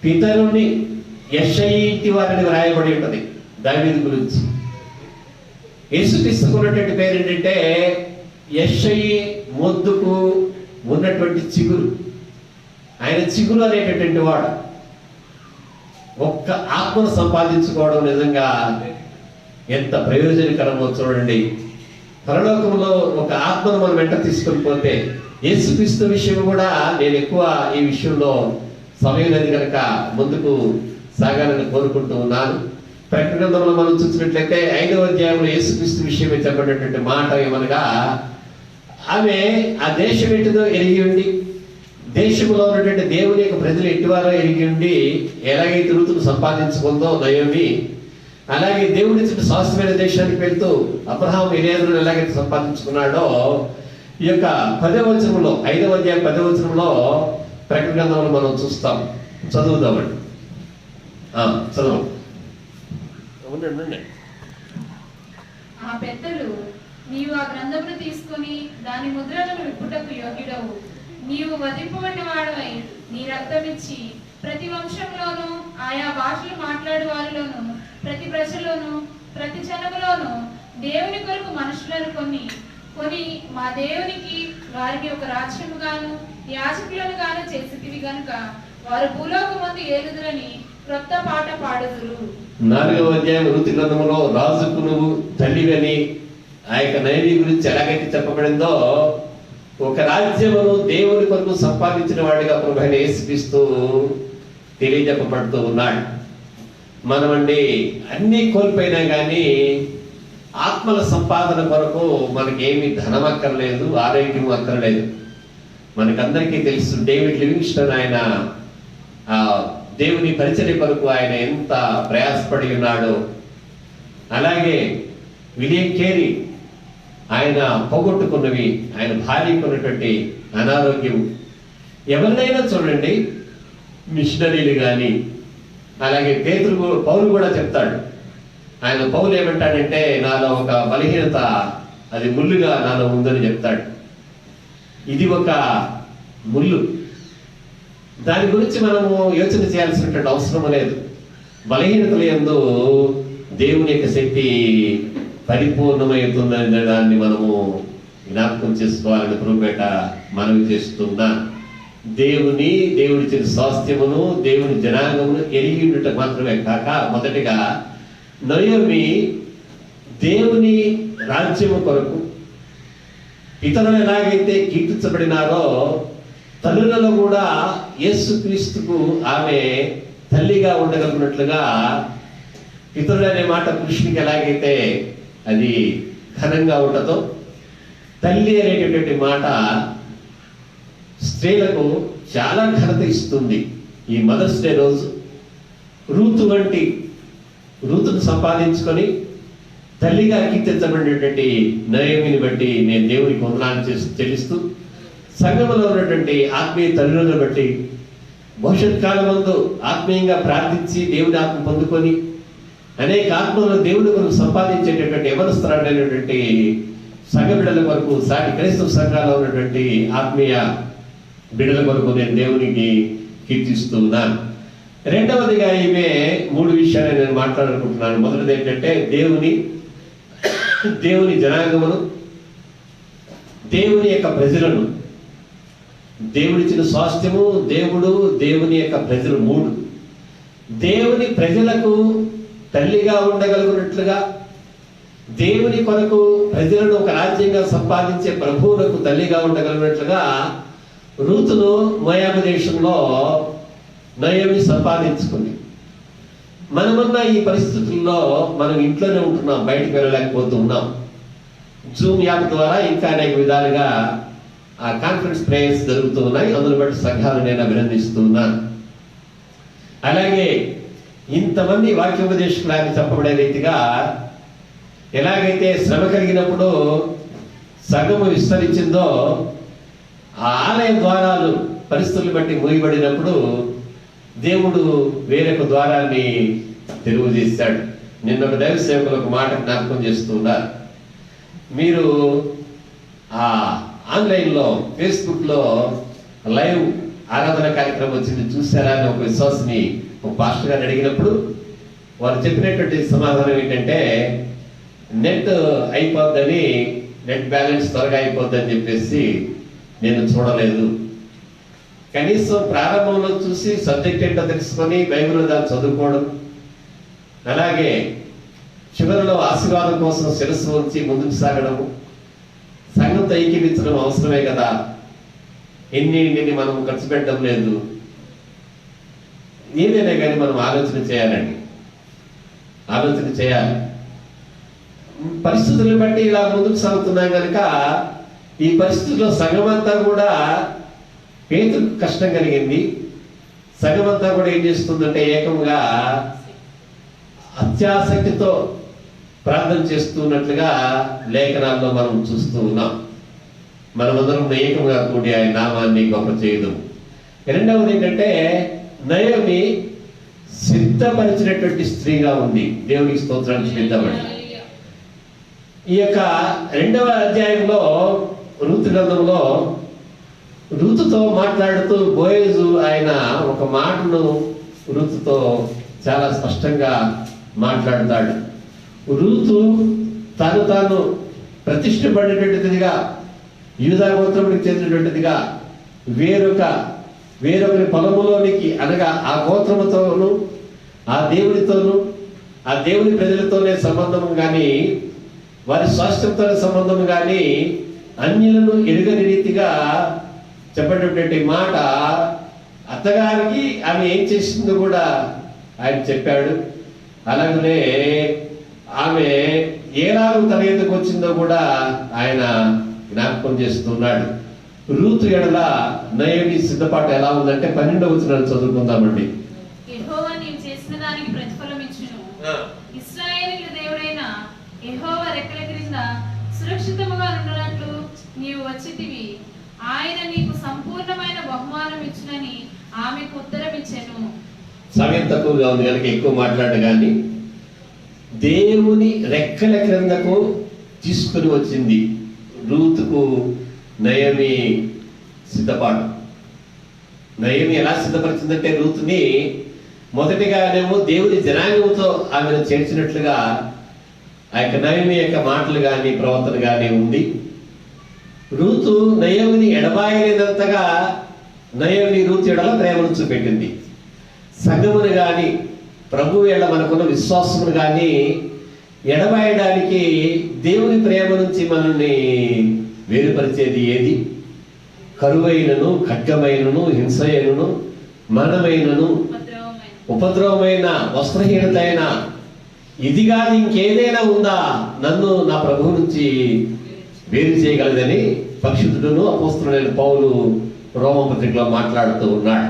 పితరుని యెషయి ఇంటి వారిని వ్రాయబడి ఉంటుంది దావీదు గురించి. యేసుక్రీస్తుకున్నటువంటి పేరు ఏంటంటే యెషయి మొద్దుకు ఉన్నటువంటి చిగురు. ఆయన చిగురు అనేటటువంటి వాడు. ఒక్క ఆత్మను సంపాదించుకోవడం నిజంగా ఎంత ప్రయోజనకరమో చూడండి. పరలోకంలో ఒక ఆత్మను మనం వెంట తీసుకొని పోతే, యేసుక్రీస్తు విషయం కూడా నేను ఎక్కువ ఈ విషయంలో సమయం లేదు కనుక ముందుకు సాగాలని కోరుకుంటూ ఉన్నాను. ప్రకటన గ్రంథంలో మనం చూసినట్లయితే 5వ అధ్యాయంలో యేసుక్రీస్తు విషయమే చెప్పబడినటువంటి మాట ఏమనగా, ఆమె ఆ దేశం ఏంటిదో ఎరిగి ఉండి, దేశంలో ఉన్నటువంటి దేవుని యొక్క ప్రజలు ఎట్టివారో ఎరిగి ఉండి, ఎలాగైతే ఋతును సంపాదించుకుందో నయోమి, అలాగే దేవుడి చుట్టూ శాశ్వతమైన దేశానికి వెళ్తూ అబ్రహాం ఎలియాజరును ఎలాగైతే సంపాదించుకున్నాడో, ఈ యొక్క 10వ వచనంలో 5వ అధ్యాయం 10వ వచనంలో ప్రకటన గ్రంథంలో మనం చూస్తాం. చదువుదామండి. చదువు. ఆ పెద్దలు, నీవు ఆ గ్రంథమును తీసుకొని దాని ముద్రలను విప్పుటకు యోగ్యుడవు. నీవు వధింపబడిన వాడవై నీ రక్తమిచ్చి ప్రతి వంశంలోను ఆయా భాషలు మాట్లాడు వారిలోను ప్రతి ప్రజలోను ప్రతి జనములోను దేవుని కొరకు మనుషులను కొని మా దేవునికి వారికి ఒక రాజ్యము గాను యాజకులను గాను చేసితివి గనుక వారు భూలోకమందు ఏలుదురని క్రొత్త పాట పాడుదురు. 4వ అధ్యాయం ఋతు గ్రంథంలో రాజుకు నువ్వు తల్లివని ఆ యొక్క నైవేద్య గురించి ఎలాగైతే చెప్పబడిందో, ఒక రాజ్యమును దేవుని కొరకు సంపాదించిన వాడిగా ప్రభువైన యేసుక్రీస్తు తెలియజెప్పబడుతూ ఉన్నాడు. మనమండి అన్ని కోల్పోయినా కానీ ఆత్మల సంపాదన కొరకు మనకేమి ధనం అక్కర్లేదు, ఆరోగ్యం అక్కర్లేదు. మనకందరికీ తెలుసు డేవిడ్ లివింగ్స్టన్ ఆయన దేవుని పరిచర్య కొరకు ఆయన ఎంత ప్రయాసపడి ఉన్నాడో. అలాగే విలియం కేరీ ఆయన పోగొట్టుకున్నవి, ఆయన భార్యకు ఉన్నటువంటి అనారోగ్యం. ఎవరినైనా చూడండి, మిషనరీలు కానీ, అలాగే పౌలు కూడా చెప్తాడు. ఆయన పౌలు ఏమంటాడంటే, నాలో ఒక బలహీనత, అది ముళ్ళుగా నాలో ఉందని చెప్తాడు. ఇది ఒక ముళ్ళు, దాని గురించి మనము యోచన చేయాల్సినటువంటి అవసరం లేదు. బలహీనతల యందు దేవుని యొక్క శక్తి పరిపూర్ణమవుతుందనే దాన్ని మనము జ్ఞాపకం చేసుకోవాలని ప్రభుపేట మనవి చేస్తున్నా. దేవుడిచ్చిన స్వాస్థ్యమును, దేవుని జనాంగమును ఎరిగి ఉండటం మాత్రమే కాక, మొదటిగా నయోమి దేవుని రాజ్యము కొరకు ఇతరులు ఎలాగైతే కీర్తించబడినారో, తల్లులలో కూడా యేసుక్రీస్తుకు ఆమె తల్లిగా ఉండగలిగినట్లుగా, ఇతరులు అనే మాట పురుషునికి ఎలాగైతే అది ఘనంగా ఉండదో, తల్లి అనేటటువంటి మాట స్త్రీలకు చాలా ఘనత ఇస్తుంది. ఈ మదర్స్ డే రోజు రూతును సంపాదించుకొని తల్లిగా కీర్తించబడినటువంటి నయోమిని బట్టి నేను దేవునికి వందనాలు చెల్లిస్తూ, సంఘంలో ఉన్నటువంటి ఆత్మీయ తల్లులను బట్టి భవిష్యత్ కాలమందు ఆత్మీయంగా ప్రార్థించి దేవుని ఆత్మ పొందుకొని అనేక ఆత్మలను దేవుడి కొరకు సంపాదించేటటువంటి యవనస్తులైనటువంటి సంఘ బిడ్డల కొరకు, సాటి క్రైస్తవ సంఘాల్లో ఉన్నటువంటి ఆత్మీయ బిడ్డల కొరకు నేను దేవునికి కీర్తిస్తూ ఉన్నాను. రెండవదిగా ఈమె 3 విషయాలు నేను మాట్లాడాలనుకుంటున్నాను. మొదటిది ఏంటంటే దేవుని జనాంగమును, దేవుని యొక్క ప్రజలను, దేవుడిచ్చిన స్వాస్థ్యము, దేవుని యొక్క ప్రజలు 3. దేవుని ప్రజలకు తల్లిగా ఉండగలిగినట్లుగా, దేవుని కొరకు ప్రజలను ఒక రాజ్యంగా సంపాదించే ప్రభువులకు తల్లిగా ఉండగలిగినట్లుగా రూతును మోయాబు దేశంలో నయోమి సంపాదించుకుంది. మనమున్న ఈ పరిస్థితుల్లో మనం ఇంట్లోనే ఉంటున్నాం, బయటకు వెళ్ళలేకపోతూ ఉన్నాం. జూమ్ యాప్ ద్వారా ఇంకా అనేక విధాలుగా ఆ కాన్ఫరెన్స్ ప్రేయర్స్ జరుగుతూ ఉన్నాయి. అందులో బట్టి సంఘాలు నేను అభినందిస్తున్నాను. అలాగే ఇంతమంది వాక్యోపదేశకులని చెప్పబడే రీతిగా ఎలాగైతే శ్రమ కలిగినప్పుడు సంఘము విస్తరించిందో, ఆ ఆలయ ద్వారాలు పరిస్థితులు బట్టి మూయబడినప్పుడు దేవుడు వేరొక ద్వారాన్ని తెరువు చేశాడు. నిన్న ఒక దైవ సేవకులు ఒక మాట జ్ఞాపకం చేస్తున్నారు. మీరు ఆ ఆన్లైన్లో ఫేస్బుక్లో లైవ్ ఆరాధన కార్యక్రమం వచ్చింది చూసారా అని ఒక విశ్వాసిని ఒక పాస్టర్ గారిని అడిగినప్పుడు వారు చెప్పినటువంటి సమాధానం ఏంటంటే, నెట్ అయిపోద్దని, నెట్ బ్యాలెన్స్ త్వరగా అయిపోద్దని చెప్పేసి నేను చూడలేదు. కనీసం ప్రారంభంలో చూసి సబ్జెక్ట్ ఏంటో తెలుసుకొని బైబిల్లో దాన్ని చదువుకోవడం, అలాగే చివరిలో ఆశీర్వాదం కోసం శిరస్సు ఉంచి ముందుకు సాగడము, సంఘంతో ఐక్యమించడం అవసరమే కదా. ఎన్ని మనం ఖర్చు పెట్టడం లేదు. ఏదైనా కానీ మనం ఆలోచన చేయాలండి, ఆలోచన చేయాలి. పరిస్థితులను బట్టి ఇలా ముందుకు సాగుతున్నాం కనుక ఈ పరిస్థితుల్లో సగమంతా కూడా పేతుకు కష్టం కలిగింది. సగమంతా కూడా ఏం చేస్తుందంటే ఏకంగా అత్యాసక్తితో ప్రార్థన చేస్తున్నట్లుగా లేఖనాల్లో మనం చూస్తూ ఉన్నాం. మనమందరం ఏకంగా కూడి ఆయన నామాన్ని గొప్ప చేయదు. రెండవది ఏంటంటే నయోమి సిద్ధపరిచినటువంటి స్త్రీగా ఉంది. దేవునికి స్తోత్రాన్ని సిద్ధపడి ఈ యొక్క 2వ అధ్యాయంలో రూతు గ్రంథంలో రూతుతో మాట్లాడుతూ బోయజు ఆయన ఒక మాటను రూతుతో చాలా స్పష్టంగా మాట్లాడతాడు. రూతు తాను ప్రతిష్టపడినటువంటిదిగా, యూదా గోత్రమునికి చెందినటువంటిదిగా వేరొకరి పొలములోనికి, అనగా ఆ గోత్రముతోనూ ఆ దేవునితోనూ ఆ దేవుని ప్రజలతోనే సంబంధం కానీ, వారి స్వాస్థ్యంతో సంబంధం కానీ అన్యులను ఎరుగని రీతిగా చెప్పేటటువంటి మాట అత్తగారికి ఆమె ఏం చేసిందో కూడా ఆయన చెప్పాడు. అలాగనే ఆమె ఏలాగు తన ఎందుకు వచ్చిందో కూడా ఆయన జ్ఞాపకం చేస్తున్నాడు. రూతు ఎడల నయోమి సిద్ధపాటు ఎలా ఉందంటే 12వ వచనాన్ని చదువుకుందామండి. యెహోవా నీవు చేసిన దానికి ప్రతిఫలం ఇచ్చును. ఇశ్రాయేలీయుల దేవుడైన యెహోవా రెక్కల క్రింద సురక్షితముగా ఉండునట్లు నీవు వచ్చితివి. ఆయన నీకు సంపూర్ణమైన బహుమానం ఇచ్చునని ఆమెకు ఉత్తరం ఇచ్చెను. సమయం తక్కువగా ఉంది కనుక ఎక్కువ మాట్లాడు, కానీ దేవుని రెక్కల క్రిందకు తీసుకుని వచ్చింది రూతుకు నయోమి సిద్ధపాటు. నయోమి ఎలా సిద్ధపరిచిందంటే రూతుని మొదటిగానేమో దేవుని జనాంగంతో ఆమెను చేర్చినట్లుగా ఆ యొక్క నయోమి యొక్క మాటలు కానీ ప్రవర్తన కానీ ఉంది. రూతు నయోమిని ఎడబాయలేనంతగా నయోమి రూతు ఎడల ప్రేమను చూపెట్టింది. సంఘమును కానీ ప్రభు ఎడ మనకున్న విశ్వాసమును కానీ ఎడబాయడానికి దేవుని ప్రేమ నుంచి మనల్ని వేరుపరిచేది ఏది? కరువైనను, ఖడ్గమైనను, హింసైనను, మరణమైనను, ఉపద్రవమైన, వస్త్రహీనత అయిన ఇది కాదు ఇంకేదైనా ఉందా నన్ను నా ప్రభు నుంచి వేరు చేయగలదని పరిశుద్ధుడును అపోస్తలుడైన పౌలు రోమపత్రికలో మాట్లాడుతూ ఉన్నాడు.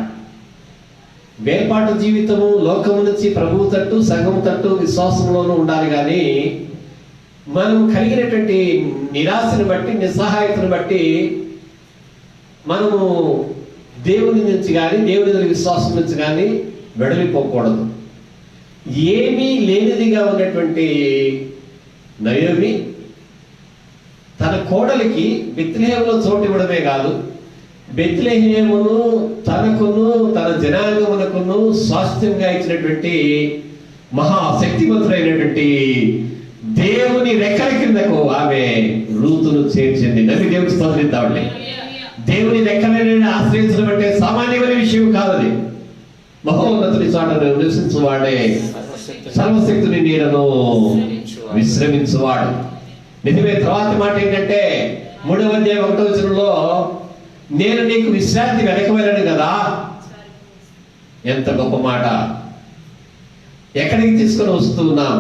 వేర్పాటు జీవితము లోకము నుంచి ప్రభువు తట్టు, సంఘం తట్టు, విశ్వాసంలోనూ ఉండాలి. కానీ మనం కలిగినటువంటి నిరాశను బట్టి, నిస్సహాయతను బట్టి మనము దేవుని నుంచి కానీ దేవుని విశ్వాసం నుంచి కానీ వెడలిపోకూడదు. ఏమీ లేనిదిగా ఉన్నటువంటి నయోమి తన కోడలికి బెత్లెహేములో చోటు ఇవ్వడమే కాదు, బెత్లెహేమును తనకును తన జనాంగమునకును స్వాస్థ్యంగా ఇచ్చినటువంటి మహాశక్తివంతుడైనటువంటి దేవుని రెక్కల కిందకు ఆమె రూతును చేర్చింది. నమ్మి దేవుడికి స్తోత్రిద్దామండి. దేవుని రెక్కలను ఆశ్రయించడం అంటే సామాన్యమైన విషయం కాదది. మహోన్నతుని చాటను నివసించువాడే సర్వశక్తుని నీడను విశ్రమించువాడు. నిజమే. తర్వాత మాట ఏంటంటే 3వ అధ్యాయం 1వ వచనంలో నేను నీకు విశ్రాంతి వెనకవలను కదా. ఎంత గొప్ప మాట! ఎక్కడికి తీసుకొని వస్తూ ఉన్నాం?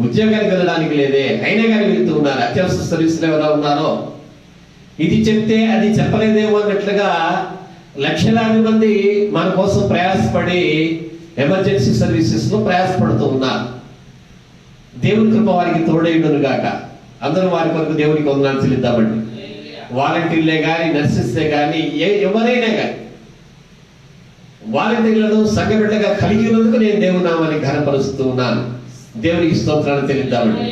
ఉద్యోగానికి వెళ్ళడానికి లేదే, అయినా కానీ వెళ్తూ ఉన్నారు. అత్యవసర సర్వీసులు ఎవరో ఉన్నారో ఇది చెప్తే అది చెప్పలేదేమో అన్నట్లుగా లక్షలాది మంది మన కోసం ప్రయాసపడి ఎమర్జెన్సీ సర్వీసెస్ లో ప్రయాసపడుతూ ఉన్నారు. దేవుని కృప వారికి తోడైండును గాక. అందరూ వారి కొరకు దేవునికి వందనాలు చెల్లిద్దామండి. వాలంటీర్లే కానీ, నర్సెస్లే కానీ, ఎవరైనా కానీ వాలంటీర్లను సంఘ బిడ్డగా కలిగి ఉన్నందుకు నేను దేవుని నామాన్ని ఘనపరుస్తూ ఉన్నాను. దేవునికి స్తోత్రాన్ని చెల్లిద్దామండి.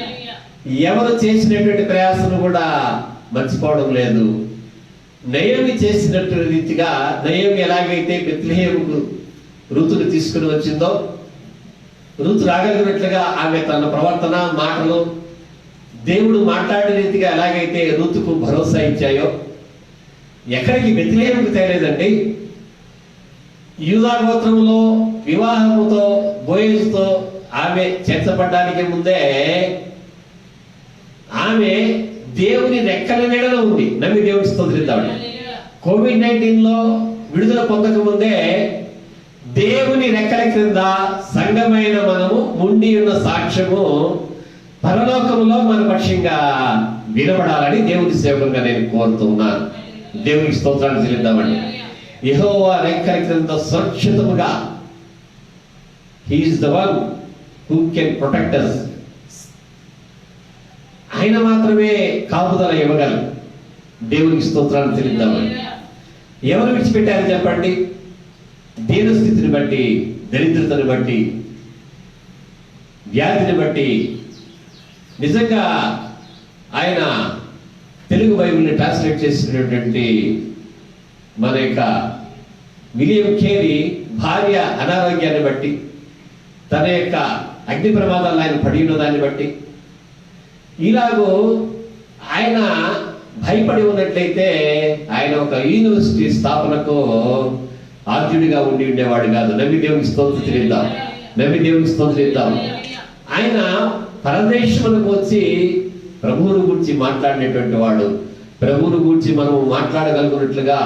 ఎవరు చేసినటువంటి ప్రయాసను కూడా మర్చిపోవడం లేదు. నయోమి చేసినట్టు రీతిగా నయోమి ఎలాగైతే బెత్లెహేముకు రూతును తీసుకుని వచ్చిందో, రూతు రాగలిగినట్లుగా ఆమె తన ప్రవర్తన, మాటలు దేవుడు మాట్లాడే రీతిగా ఎలాగైతే రూతుకు భరోసా ఇచ్చాయో, ఎక్కడికి బెత్లెహేముకు తేలేదండి. యూదా గోత్రంలో వివాహముతో బోయజుతో ఆమె చేర్చబడ్డానికి ముందే ఆమె దేవుని రెక్కల నీడలో ఉంది. నమ్మి దేవుడి స్తోత్రిద్దామండి. కోవిడ్-19లో విడుదల పొందక ముందే దేవుని రెక్కల క్రింద సంఘమైన మనము ఉండి ఉన్న సాక్ష్యము పరలోకంలో మన పక్షంగా వినబడాలని దేవుని సేవకులుగా నేను కోరుతూ ఉన్నాను. దేవునికి స్తోత్రాన్ని చెల్లిద్దామండి. యెహోవా రెక్కల క్రింద సురక్షితముగా, he is the one who can protect us. ఆయన మాత్రమే కాపుదల ఇవ్వగలరు. దేవునికి స్తోత్రాన్ని చెల్లిద్దామండి. ఎవరు విడిచిపెట్టారు చెప్పండి? దీనస్థితిని బట్టి, దరిద్రతను బట్టి, వ్యాధిని బట్టి. నిజంగా ఆయన తెలుగు బైబిల్ని ట్రాన్స్లేట్ చేసినటువంటి మన యొక్క విలియం కేరీ భార్య అనారోగ్యాన్ని బట్టి, తన యొక్క అగ్ని ప్రమాదాలు ఆయన పడి ఉన్న దాన్ని బట్టి, ఇలాగూ ఆయన భయపడి ఉన్నట్లయితే ఆయన ఒక యూనివర్సిటీ స్థాపనకు ఆద్యుడిగా ఉండి ఉండేవాడు కాదు. నమ్మి దేవునికి స్తోత్రం చెల్లిద్దాం. నమ్మి దేవునికి స్తోత్రం చెల్లిద్దాం. ఆయన పరదేశములకు వచ్చి ప్రభువును గురించి మాట్లాడినటువంటి వాడు. ప్రభువును గురించి మనం మాట్లాడగలుగునట్లుగా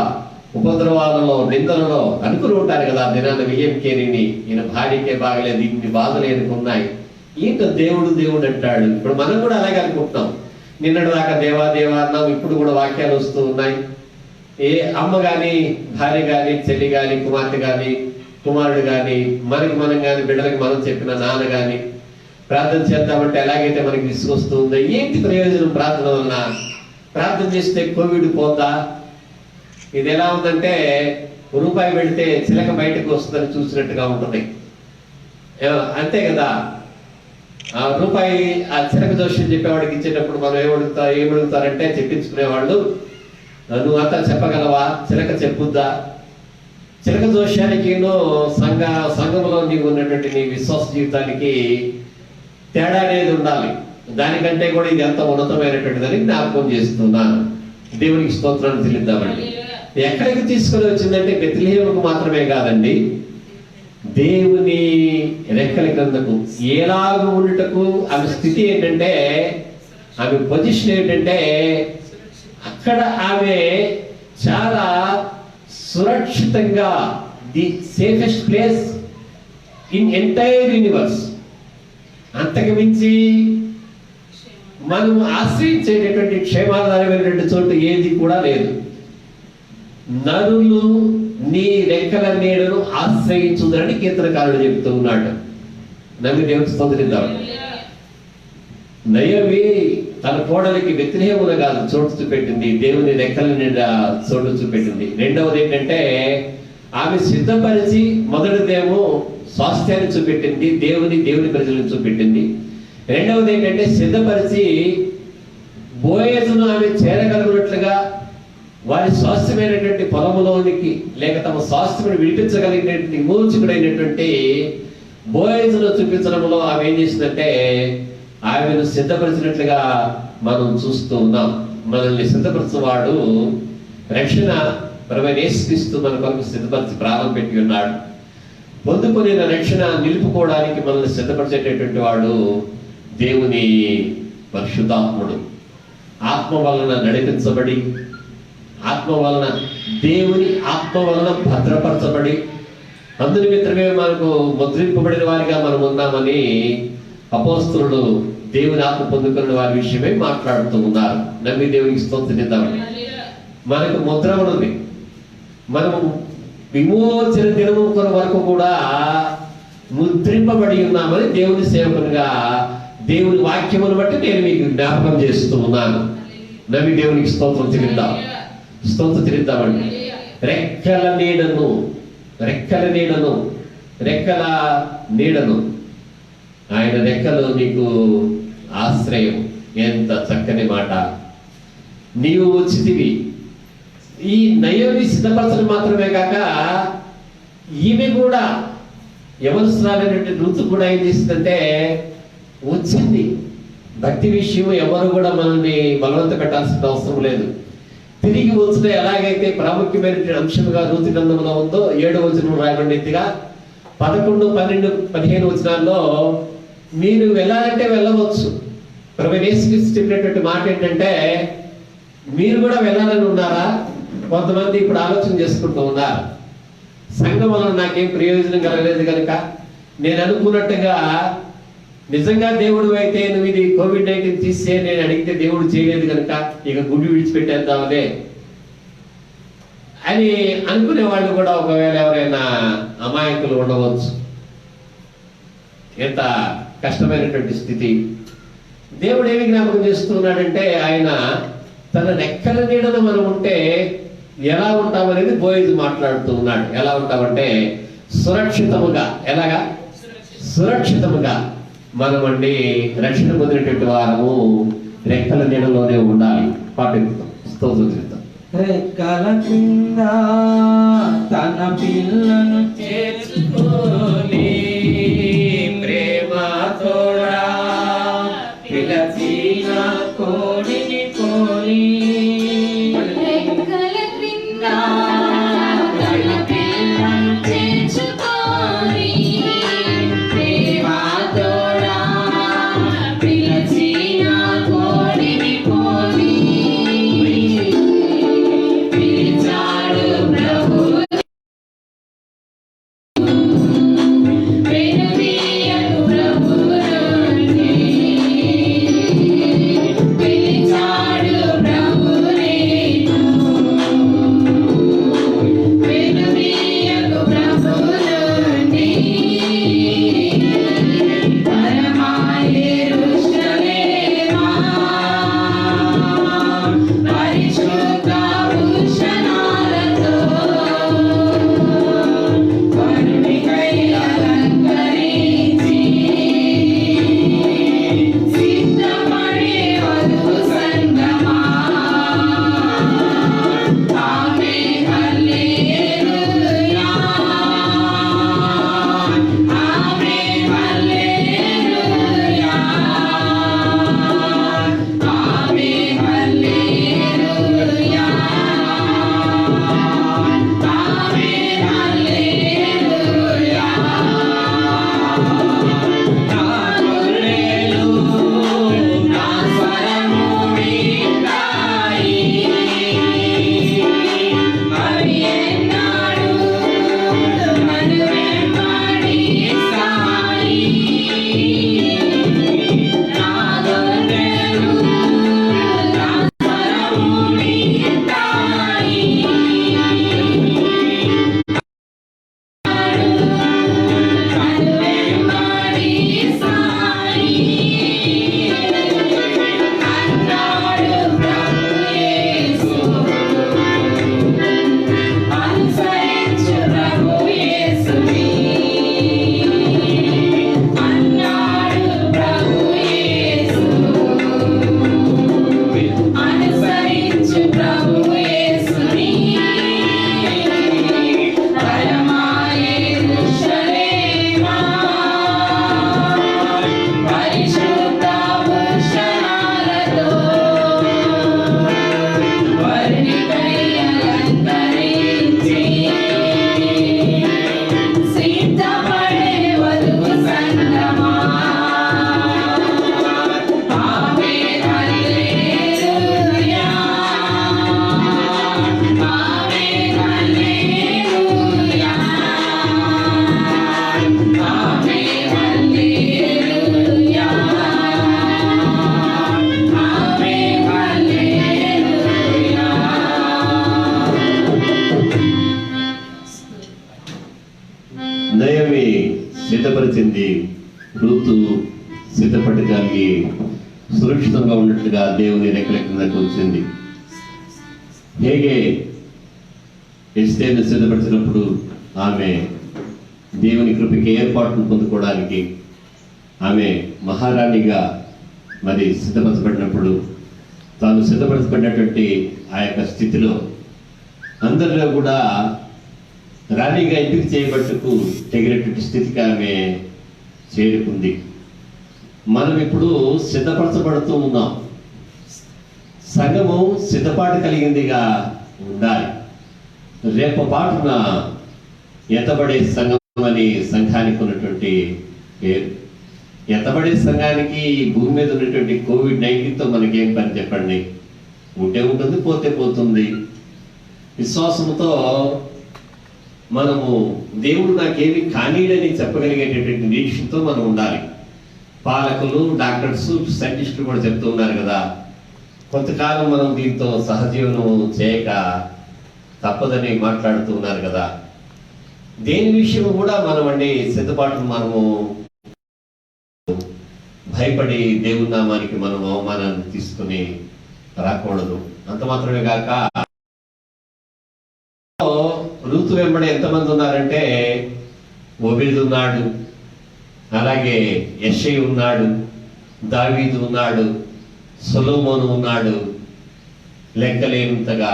ఉపద్రవాలలో, నిందలలో అనుకుని ఉంటారు కదా. దినాన విలియం కేరీని ఈయన భార్యకే బాగలేదు, ఇన్ని బాధలు ఎన్నుకున్నాయి, ఏంటో దేవుడు దేవుడు అంటాడు. ఇప్పుడు మనం కూడా అలాగే అనుకుంటున్నాం. నిన్నటి దాకా దేవా దేవా అన్నాం, ఇప్పుడు కూడా వాక్యాలు వస్తూ ఉన్నాయి. ఏ అమ్మ కానీ, భార్య కానీ, చెల్లి కానీ, కుమార్తె కానీ, కుమారుడు కానీ, మనకి మనం కానీ, బిడ్డలకి మనం చెప్పిన నాన్న కానీ ప్రార్థన చేద్దామంటే ఎలాగైతే మనకి విసుగొస్తుందో, ఏంటి ప్రయోజనం ప్రార్థన వలన? ప్రార్థన చేస్తే కోవిడ్ పోతా? ఇది ఎలా ఉందంటే రూపాయి పెడితే చిలక బయటకు వస్తుందని చూసినట్టుగా ఉంటుంది. అంతే కదా. ఆ రూపాయి ఆ చిలక జోష్యం చెప్పేవాడికి ఇచ్చేటప్పుడు మనం ఏమడుగుతారంటే చెప్పించుకునేవాళ్ళు, నువ్వు అంతా చెప్పగలవా, చిలక చెప్పుద్దా? చిలక జోష్యానికి సంఘంలో నీకు ఉన్నటువంటి నీ విశ్వాస జీవితానికి తేడా అనేది ఉండాలి. దానికంటే కూడా ఇది ఎంత ఉన్నతమైనటువంటిదని జ్ఞాపకం చేస్తున్నాను. దేవునికి స్తోత్రాన్ని చెల్లిద్దామండి. ఎక్కడికి తీసుకొని వచ్చిందంటే బెత్లెహేముకు మాత్రమే కాదండి, దేవుని రెక్కల క్రిందకు ఎలాగూ ఉండుటకు. ఆమె స్థితి ఏంటంటే, ఆమె పొజిషన్ ఏంటంటే, అక్కడ ఆమె చాలా సురక్షితంగా, the safest place in entire universe. అంతకు మించి మనం ఆశ్రయించేటటువంటి క్షేమాధారమైనటువంటి చోటు ఏది కూడా లేదు. నరులు నీ రెక్కల నీడను ఆశ్రయించుదని కీర్తనకారుడు చెప్తూ ఉన్నాడు. నమ్మి దేవునికి స్తోత్రిద్దాం. నయోమి తన కోడలికి బెత్లెహేమున కాదు చోటు చూపెట్టింది, దేవుని రెక్కల నీడ చోటు చూపెట్టింది. రెండవది ఏంటంటే, ఆమె సిద్ధపరిచి మొదటిదేమో స్వాస్థ్యాన్ని చూపెట్టింది, దేవుని ప్రజలను చూపెట్టింది. రెండవది ఏంటంటే, సిద్ధపరిచి బోయజును ఆమె చేరగలిగినట్లుగా వారి స్వాస్థ్యమైనటువంటి పొలములోనికి, లేక తమ స్వాస్థ్యమును విడిపించగలిగినటువంటి విమోచకుడైనటువంటి బోయజును చూపించడంలో ఆమె ఏం చేసిందంటే, ఆమెను సిద్ధపరిచినట్లుగా మనం చూస్తూ ఉన్నాం. మనల్ని సిద్ధపరచువాడు రక్షణ ప్రభువైన యేసుక్రీస్తు మన కొరకు సిద్ధపరిచి ప్రాణం పెట్టి ఉన్నాడు. పొందుకునే రక్షణ నిలుపుకోవడానికి మనల్ని సిద్ధపరిచేటటువంటి వాడు దేవుని పరిశుద్ధాత్ముడు. ఆత్మ వలన నడిపించబడి, ఆత్మ వలన, దేవుని ఆత్మ వలన భద్రపరచబడి, అందు నిమిత్తమే మనకు ముద్రింపబడిన వారిగా మనం ఉన్నామని అపోస్తలుడు దేవుని ఆత్మ పొందుకున్న వారి విషయమే మాట్లాడుతూ ఉన్నారు. నమ్మి దేవునికి స్తోత్రిద్దామని. మనకు ముద్ర ఉన్నది. మనము విమోచన దినము వరకు కూడా ముద్రింపబడి ఉన్నామని దేవుని సేవకునిగా దేవుని వాక్యమును బట్టి నేను మీకు జ్ఞాపకం చేస్తూ ఉన్నాను. నమ్మి దేవునికి స్తోత్రం చెల్లిద్దామండి. రెక్కల నీడను ఆయన రెక్కలు నీకు ఆశ్రయం. ఎంత చక్కని మాట. నీవు వచ్చితివి. ఈ నయోమి సిద్ధపరచడం మాత్రమే కాక, ఈమె కూడా యవనస్తురాలైనటువంటి రుతు కూడా ఏం చేసిందంటే వచ్చింది. భక్తి విషయం ఎవరు కూడా మనల్ని బలవంత పెట్టాల్సిన అవసరం లేదు. తిరిగి వచ్చుట ఎలాగైతే ప్రాముఖ్యమైనటువంటి అంశంగా రుతు గ్రంథంలో ఉందో 7వ వచనం రాయబడినట్టుగా 11, 12, 15 వచనాల్లో మీరు వెళ్ళాలంటే వెళ్ళవచ్చు. ప్రభువైన యేసుక్రీస్తు చెప్పినటువంటి మాట ఏంటంటే, మీరు కూడా వెళ్ళాలని ఉన్నారా? కొంతమంది ఇప్పుడు ఆలోచన చేసుకుంటూ ఉన్నారు, సంఘం వలన నాకేం ప్రయోజనం కలగలేదు కనుక, నేను అనుకున్నట్టుగా నిజంగా దేవుడు అయితే నువ్వు ఇది COVID-19 తీసే నేను అడిగితే దేవుడు చేయలేదు కనుక ఇక గుడి విడిచిపెట్టేద్దామనే అని అనుకునే వాళ్ళు కూడా ఒకవేళ ఎవరైనా అమాయకులు ఉండవచ్చు. ఎంత కష్టమైనటువంటి స్థితి. దేవుడు ఏమి జ్ఞాపకం చేస్తున్నాడంటే, ఆయన తన రెక్కల నీడన మనం ఉంటే ఎలా ఉంటామనేది బోయజు మాట్లాడుతూ ఉన్నాడు. ఎలా ఉంటామంటే సురక్షితముగా. ఎలాగా? సురక్షితముగా మనమండి రక్షణ పొందినటువంటి వారము రెక్కల నీడలోనే ఉండాలి. పాటిస్తాం. స్తోత్రం. రెక్కల కింద తన పిల్లను చేర్చుకొని ప్రేమతోడా పిలచిన కోడిని కొని రెక్కల క్రింద తన పిల్లను చేర్చుకొని ప్రేమతోడా పిలచిన కోడిని కొని పిలిచాడు ప్రభు. సిద్ధపరిచింది రూతు సిద్ధపడటానికి సురక్షితంగా ఉన్నట్లుగా దేవుని రెక్కల కిందకు వచ్చింది. హేగే ఎస్తేరును సిద్ధపరిచినప్పుడు ఆమె దేవుని కృపకి ఏర్పాటును పొందుకోవడానికి ఆమె మహారాణిగా మరి సిద్ధపరచబడినప్పుడు తాను సిద్ధపరచబడినటువంటి ఆ యొక్క స్థితిలో అందరిలో కూడా రాణిగా ఎంపిక చేయబట్టుకు తగినటువంటి స్థితికి ఆమె చేరుకుంది. మనం ఇప్పుడు సిద్ధపరచబడుతూ ఉన్నాం. సంఘము సిద్ధపాటు కలిగిందిగా ఉండాలి. రేపు పాటున ఎత్తబడే సంఘం అని సంఘానికి ఉన్నటువంటి పేరు. ఎత్తబడే సంఘానికి భూమి మీద ఉన్నటువంటి కోవిడ్-19తో మనకేం పని చెప్పండి? ఉంటే ఉంటుంది, పోతే పోతుంది. విశ్వాసంతో మనము దేవుడు నాకేమి కానీడని చెప్పగలిగేటటువంటి నిరీక్షతో మనం ఉండాలి. పాలకులు, డాక్టర్స్, సైంటిస్టులు కూడా చెప్తూ ఉన్నారు కదా, కొంతకాలం మనం దీంతో సహజీవనం చేయక తప్పదని మాట్లాడుతూ ఉన్నారు కదా. దేని విషయం కూడా మనం సిద్ధపాటును మనము భయపడి దేవుని నామానికి మనం అవమానాన్ని తీసుకుని రాకూడదు. అంత మాత్రమే కాక రూతు వెంబడి ఎంతమంది ఉన్నారంటే ఓబేదు ఉన్నాడు, అలాగే యెషై ఉన్నాడు, దావీదు ఉన్నాడు, సొలొమోను ఉన్నాడు, లెక్కలేనంతగా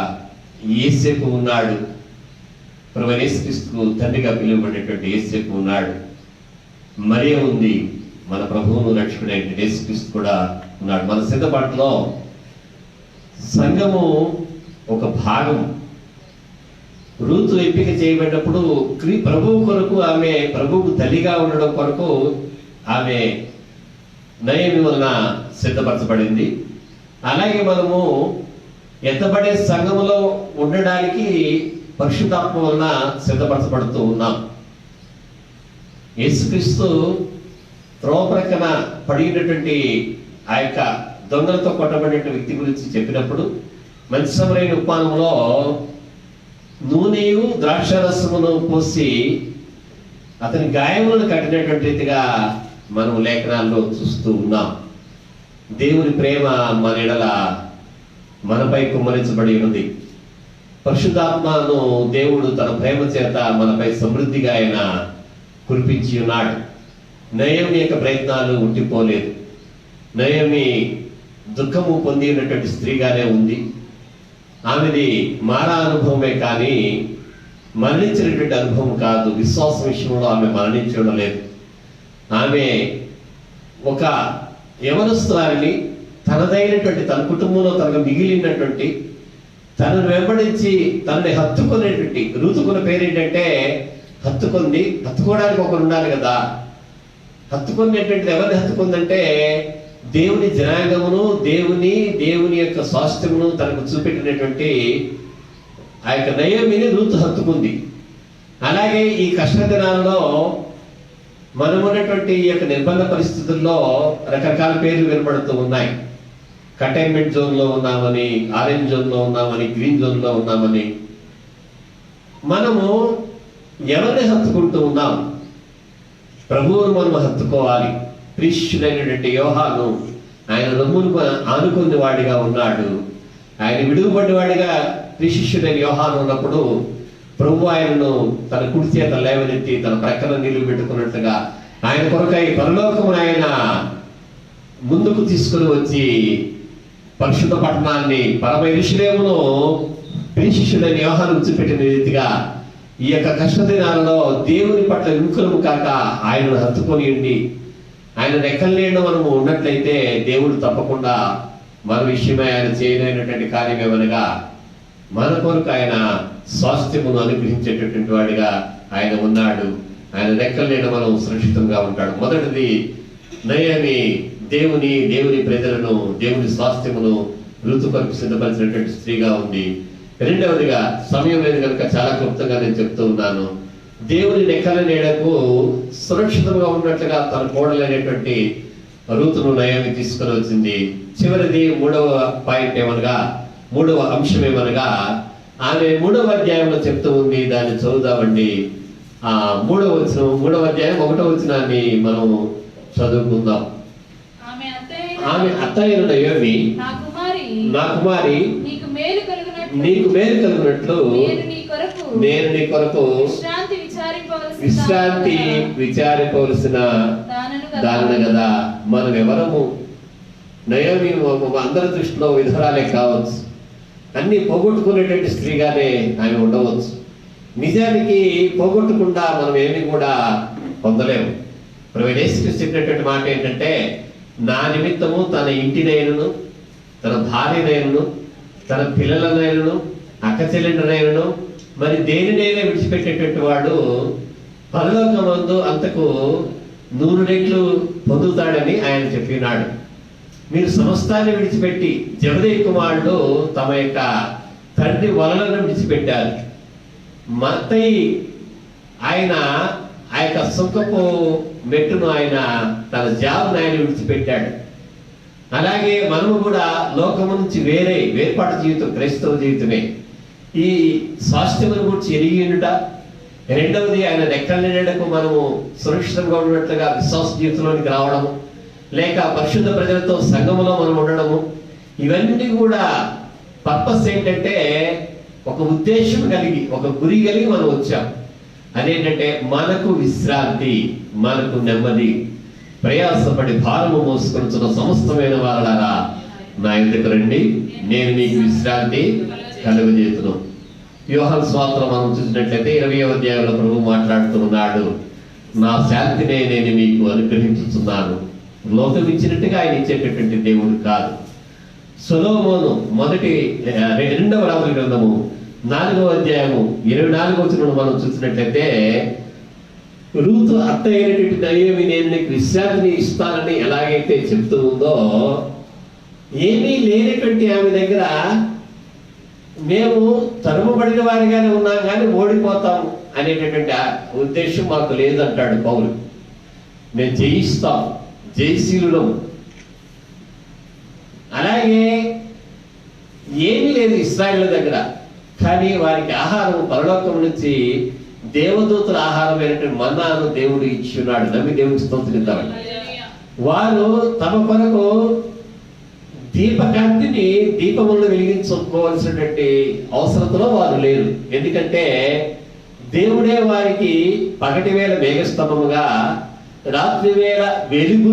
యేసేపు ఉన్నాడు, ప్రభువైన యేసుక్రీస్తుకు తండ్రిగా పిలువబడేటువంటి యేసేపు ఉన్నాడు, మరియ ఉంది, మన ప్రభువును రక్షకుడైన యేసుక్రీస్తు కూడా ఉన్నాడు. మన సిద్ధపాటులో సంఘము ఒక భాగం. రూతు ఎంపిక చేయబడినప్పుడు ప్రభువు కొరకు ఆమె ప్రభువుకు తల్లిగా ఉండడం కొరకు ఆమె నయమి వలన సిద్ధపరచబడింది. అలాగే మనము ఎత్తబడే సంఘములో ఉండడానికి పరిశుద్ధాత్మ వలన సిద్ధపరచబడుతూ ఉన్నాం. యేసుక్రీస్తు త్రోవ ప్రక్కన పడినటువంటి ఆ యొక్క దొంగలతో కొట్టబడిన వ్యక్తి గురించి చెప్పినప్పుడు మంచి సమరైన ఉపానంలో నూనెయు ద్రాక్షారసమును పోసి అతని గాయములను కట్టినటువంటి రీతిగా మనం లేఖనాల్లో చూస్తూ ఉన్నాం. దేవుని ప్రేమ మన ఎడల మనపై కుమ్మరించబడి ఉంది. పరిశుద్ధాత్మను దేవుడు తన ప్రేమ చేత మనపై సమృద్ధిగా ఆయన కురిపించి ఉన్నాడు. నయమి యొక్క ప్రయత్నాలు ఉండిపోలేదు. నయమి దుఃఖము పొంది ఉన్నటువంటి స్త్రీగానే ఉంది. ఆమెది మారా అనుభవమే కానీ మరణించినటువంటి అనుభవం కాదు. విశ్వాసం విషయంలో ఆమె మరణించి ఉండలేదు. ఆమె ఒక యవనస్తురాలిని తనదైనటువంటి తన కుటుంబంలో తనకు మిగిలినటువంటి తనను వెంబడించి తనని హత్తుకునేటువంటి రూతుకున్న పేరు ఏంటంటే హత్తుకోవడానికి ఒకరు ఉండాలి కదా. హత్తుకునేటువంటిది ఎవరిని హత్తుకుందంటే దేవుని జనాంగమును దేవుని యొక్క స్వాస్థ్యమును తనకు చూపెట్టినటువంటి ఆ యొక్క నయోమిని రూతు హత్తుకుంది. అలాగే ఈ కష్ట దినాల్లో మనం ఉన్నటువంటి ఈ యొక్క నిర్బంధ పరిస్థితుల్లో రకరకాల పేర్లు వినబడుతూ ఉన్నాయి. కంటైన్మెంట్ జోన్లో ఉన్నామని, ఆరెంజ్ జోన్లో ఉన్నామని, గ్రీన్ జోన్లో ఉన్నామని. మనము ఎవరిని హత్తుకుంటూ ఉన్నాం? ప్రభువును మనం హత్తుకోవాలి. ప్రీష్యుడైనటువంటి యోహాను ఆయన రొమ్మును ఆనుకున్న వాడిగా ఉన్నాడు. ఆయన విడుగుబడి వాడిగా ప్రీశిష్యుడైన యోహాను ఉన్నప్పుడు ప్రభు ఆయనను తన కుడి చేత లేవనెత్తి తన ప్రక్కన నిలువ పెట్టుకున్నట్టుగా ఆయన కొరకై పరలోకమును ఆయన ముందుకు తీసుకుని వచ్చి పరిశుద్ధ పట్టణాన్ని పరమ యెరూషలేమును ప్రీశిష్యుడైన యోహాను చూపెట్టిన రీతిగా ఈ యొక్క కష్ట దినాలలో దేవుని పట్ల విముఖులము కాక ఆయనను హత్తుకొని ఉండి ఆయన రెక్కల నీడలో మనము ఉన్నట్లయితే దేవుడు తప్పకుండా మన విషయమై ఆయన చేయలేనటువంటి కార్యం ఏమనగా మన కొరకు ఆయన స్వాస్థ్యమును అనుగ్రహించేటటువంటి వాడిగా ఆయన ఉన్నాడు. ఆయన రెక్కల నీడ మనం సురక్షితంగా ఉంటాడు. మొదటిది నయమి దేవుని ప్రజలను దేవుని స్వాస్థ్యమును ఋతు కొరకు సిద్ధపరిచినటువంటి స్త్రీగా ఉంది. రెండవదిగా సమయం లేదు కనుక చాలా క్లుప్తంగా నేను చెప్తూ ఉన్నాను. దేవుని రెక్కల నీడకు సురక్షితంగా ఉన్నట్లుగా తన కోడలైనటువంటి రూతును నయమి తీసుకుని వచ్చింది. చివరిది మూడవ అంశం ఏమనగా ఆమె 3వ అధ్యాయంలో చెప్తూ ఉంది. దాన్ని చదువుదామండి. మూడవ అధ్యాయం 1వ వచనాన్ని మనం చదువుకుందాం. ఆమె అత్తయ్యను నయోమి, నా కుమారి నీకు మేలు కలుగునట్లు నేను నీ కొరకు విశ్రాంతి విచారింపవలసిన దానిని కదా. మనం ఎవరము? నయోమి అందరి దృష్టిలో విధురాలే కావచ్చు, అన్ని పోగొట్టుకునేటువంటి స్త్రీగానే ఆమె ఉండవచ్చు. నిజానికి పోగొట్టకుండా మనం ఏమి కూడా పొందలేము. యేసుక్రీస్తు చెప్పినటువంటి మాట ఏంటంటే, నా నిమిత్తము తన ఇంటినైనను, తన భార్యనైనను, తన పిల్లలనైనను, అక్క చెల్లెండ్రనైనను, మరి దేనినైనా విడిచిపెట్టేటువంటి వాడు పరలోకమందు అంతకు 100 రెట్లు పొందుతాడని ఆయన చెప్పినాడు. మీరు సమస్తాన్ని విడిచిపెట్టి, జబదయి కుమారుడు తమ యొక్క తండ్రి వలలను విడిచిపెట్టారు. మత్తయి ఆయన ఆ యొక్క సుఖపు మెట్టును ఆయన తన జాబును ఆయన విడిచిపెట్టాడు. అలాగే మనము కూడా లోకము నుంచి వేర్పాటు జీవితం క్రైస్తవ జీవితమే. ఈ స్వాస్థ్యమును గురించి ఎరిగినుట, రెండవది ఆయన రెక్కల నీడకు మనము సురక్షితంగా ఉన్నట్లుగా విశ్వాస జీవితంలోనికి రావడము, లేక పరిశుద్ధ ప్రజలతో సంఘములో మనం ఉండడము, ఇవన్నీ కూడా పర్పస్ ఏంటంటే ఒక ఉద్దేశం కలిగి, ఒక గురి కలిగి మనం వచ్చాం. అదేంటంటే మనకు విశ్రాంతి, మనకు నెమ్మది. ప్రయాసపడి భారము మోసుకొనుచున్న సమస్తమైన వారలారా నా ఎదుకు రండి, నేను మీకు విశ్రాంతి కలుగజేతును. యోహాను సువార్తలో మనం చూసినట్లయితే 20వ అధ్యాయంలో ప్రభువు మాట్లాడుతున్నాడు, నా శాంతినే నేను మీకు అనుగ్రహించుతున్నాను. లోకం ఇచ్చినట్టుగా ఆయన ఇచ్చేటటువంటి దేవుడు కాదు. సొలొమోను 2వ రాజుల గ్రంథము 4వ అధ్యాయము 24వ వచనం మనం చూసినట్లయితే, రూతు అత్త అయినటువంటి నయోమి నేను నీకు విశ్రాంతిని ఇస్తానని ఎలాగైతే చెప్తూ ఉందో, ఏమీ లేనటువంటి ఆమె దగ్గర మేము తరుమబడిన వారిగానే ఉన్నాం కానీ ఓడిపోతాం అనేటటువంటి ఉద్దేశం మాకు లేదంటాడు పౌలు. మేము జయిస్తాం, జయశీలులం. అలాగే ఏమీ లేదు ఇశ్రాయేలు దగ్గర, కానీ వారికి ఆహారం పరలోకం నుంచి దేవదూతల ఆహారమైనటువంటి మన్నాను దేవుడు ఇచ్చున్నాడు. నమ్మి దేవుడికి స్తోత్రిద్దామని వారు తమ కొరకు దీపకాంతిని దీపములను వెలిగించుకోవాల్సినటువంటి అవసరతలో వారు లేరు. ఎందుకంటే దేవుడే వారికి పగటి వేళ మేఘస్తంభముగా, రాత్రి వేళ వెలుగు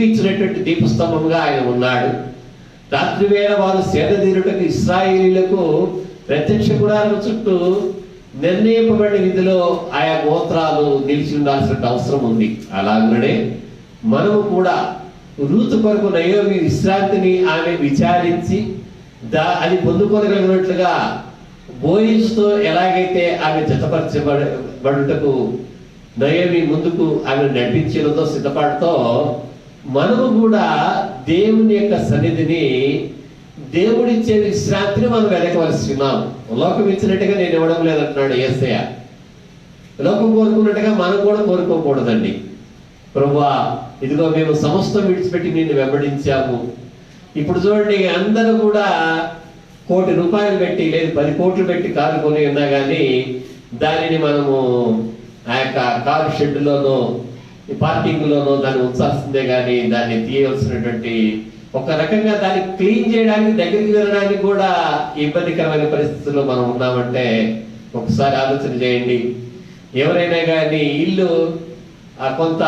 ఇచ్చినటువంటి దీపస్తంభముగా ఆయన ఉన్నాడు. రాత్రి వేళ వారు సేదతీరుటకు ఇశ్రాయేలీయులకు ప్రత్యక్ష గుడారం చుట్టూ నిర్ణయింపబడిన విధిలో ఆయా గోత్రాలు నిలిచి ఉండాల్సిన అవసరం ఉంది. అలాగనే మనము కూడా రూతు కొరకు నయోమి విశ్రాంతిని ఆమె విచారించి అది పొందుకోగలిగినట్లుగా బోయిస్తో ఎలాగైతే ఆమె జతపరచబడుటకు నయోమి ముందుకు ఆమె నడిపించినతో సిద్ధపడతో, మనము కూడా దేవుని యొక్క సన్నిధిని, దేవుడిచ్చే విశ్రాంతిని మనం వెనకవలసి ఉన్నాం. లోకం ఇచ్చినట్టుగా నేను ఇవ్వడం లేదంటున్నాడు యేసయ్య. లోకం కోరుకున్నట్టుగా మనం కూడా కోరుకోకూడదండి. ప్రభువా, ఇదిగో మేము సమస్తం విడిచిపెట్టి నిన్ను వెంబడించాము. ఇప్పుడు చూడండి, అందరూ కూడా ₹1,00,00,000 పెట్టి, లేదు 10 కోట్లు పెట్టి కారు కొని ఉన్నా కానీ దానిని మనము ఆ యొక్క కారు షెడ్లోనో పార్కింగ్లోనో దాన్ని ఉంచాల్సిందే కానీ దాన్ని తీయవలసినటువంటి, ఒక రకంగా దాన్ని క్లీన్ చేయడానికి, దగ్గరికి వెళ్ళడానికి కూడా ఇబ్బందికరమైన పరిస్థితుల్లో మనం ఉన్నామంటే ఒకసారి ఆలోచన చేయండి. ఎవరైనా కానీ ఇల్లు కొంత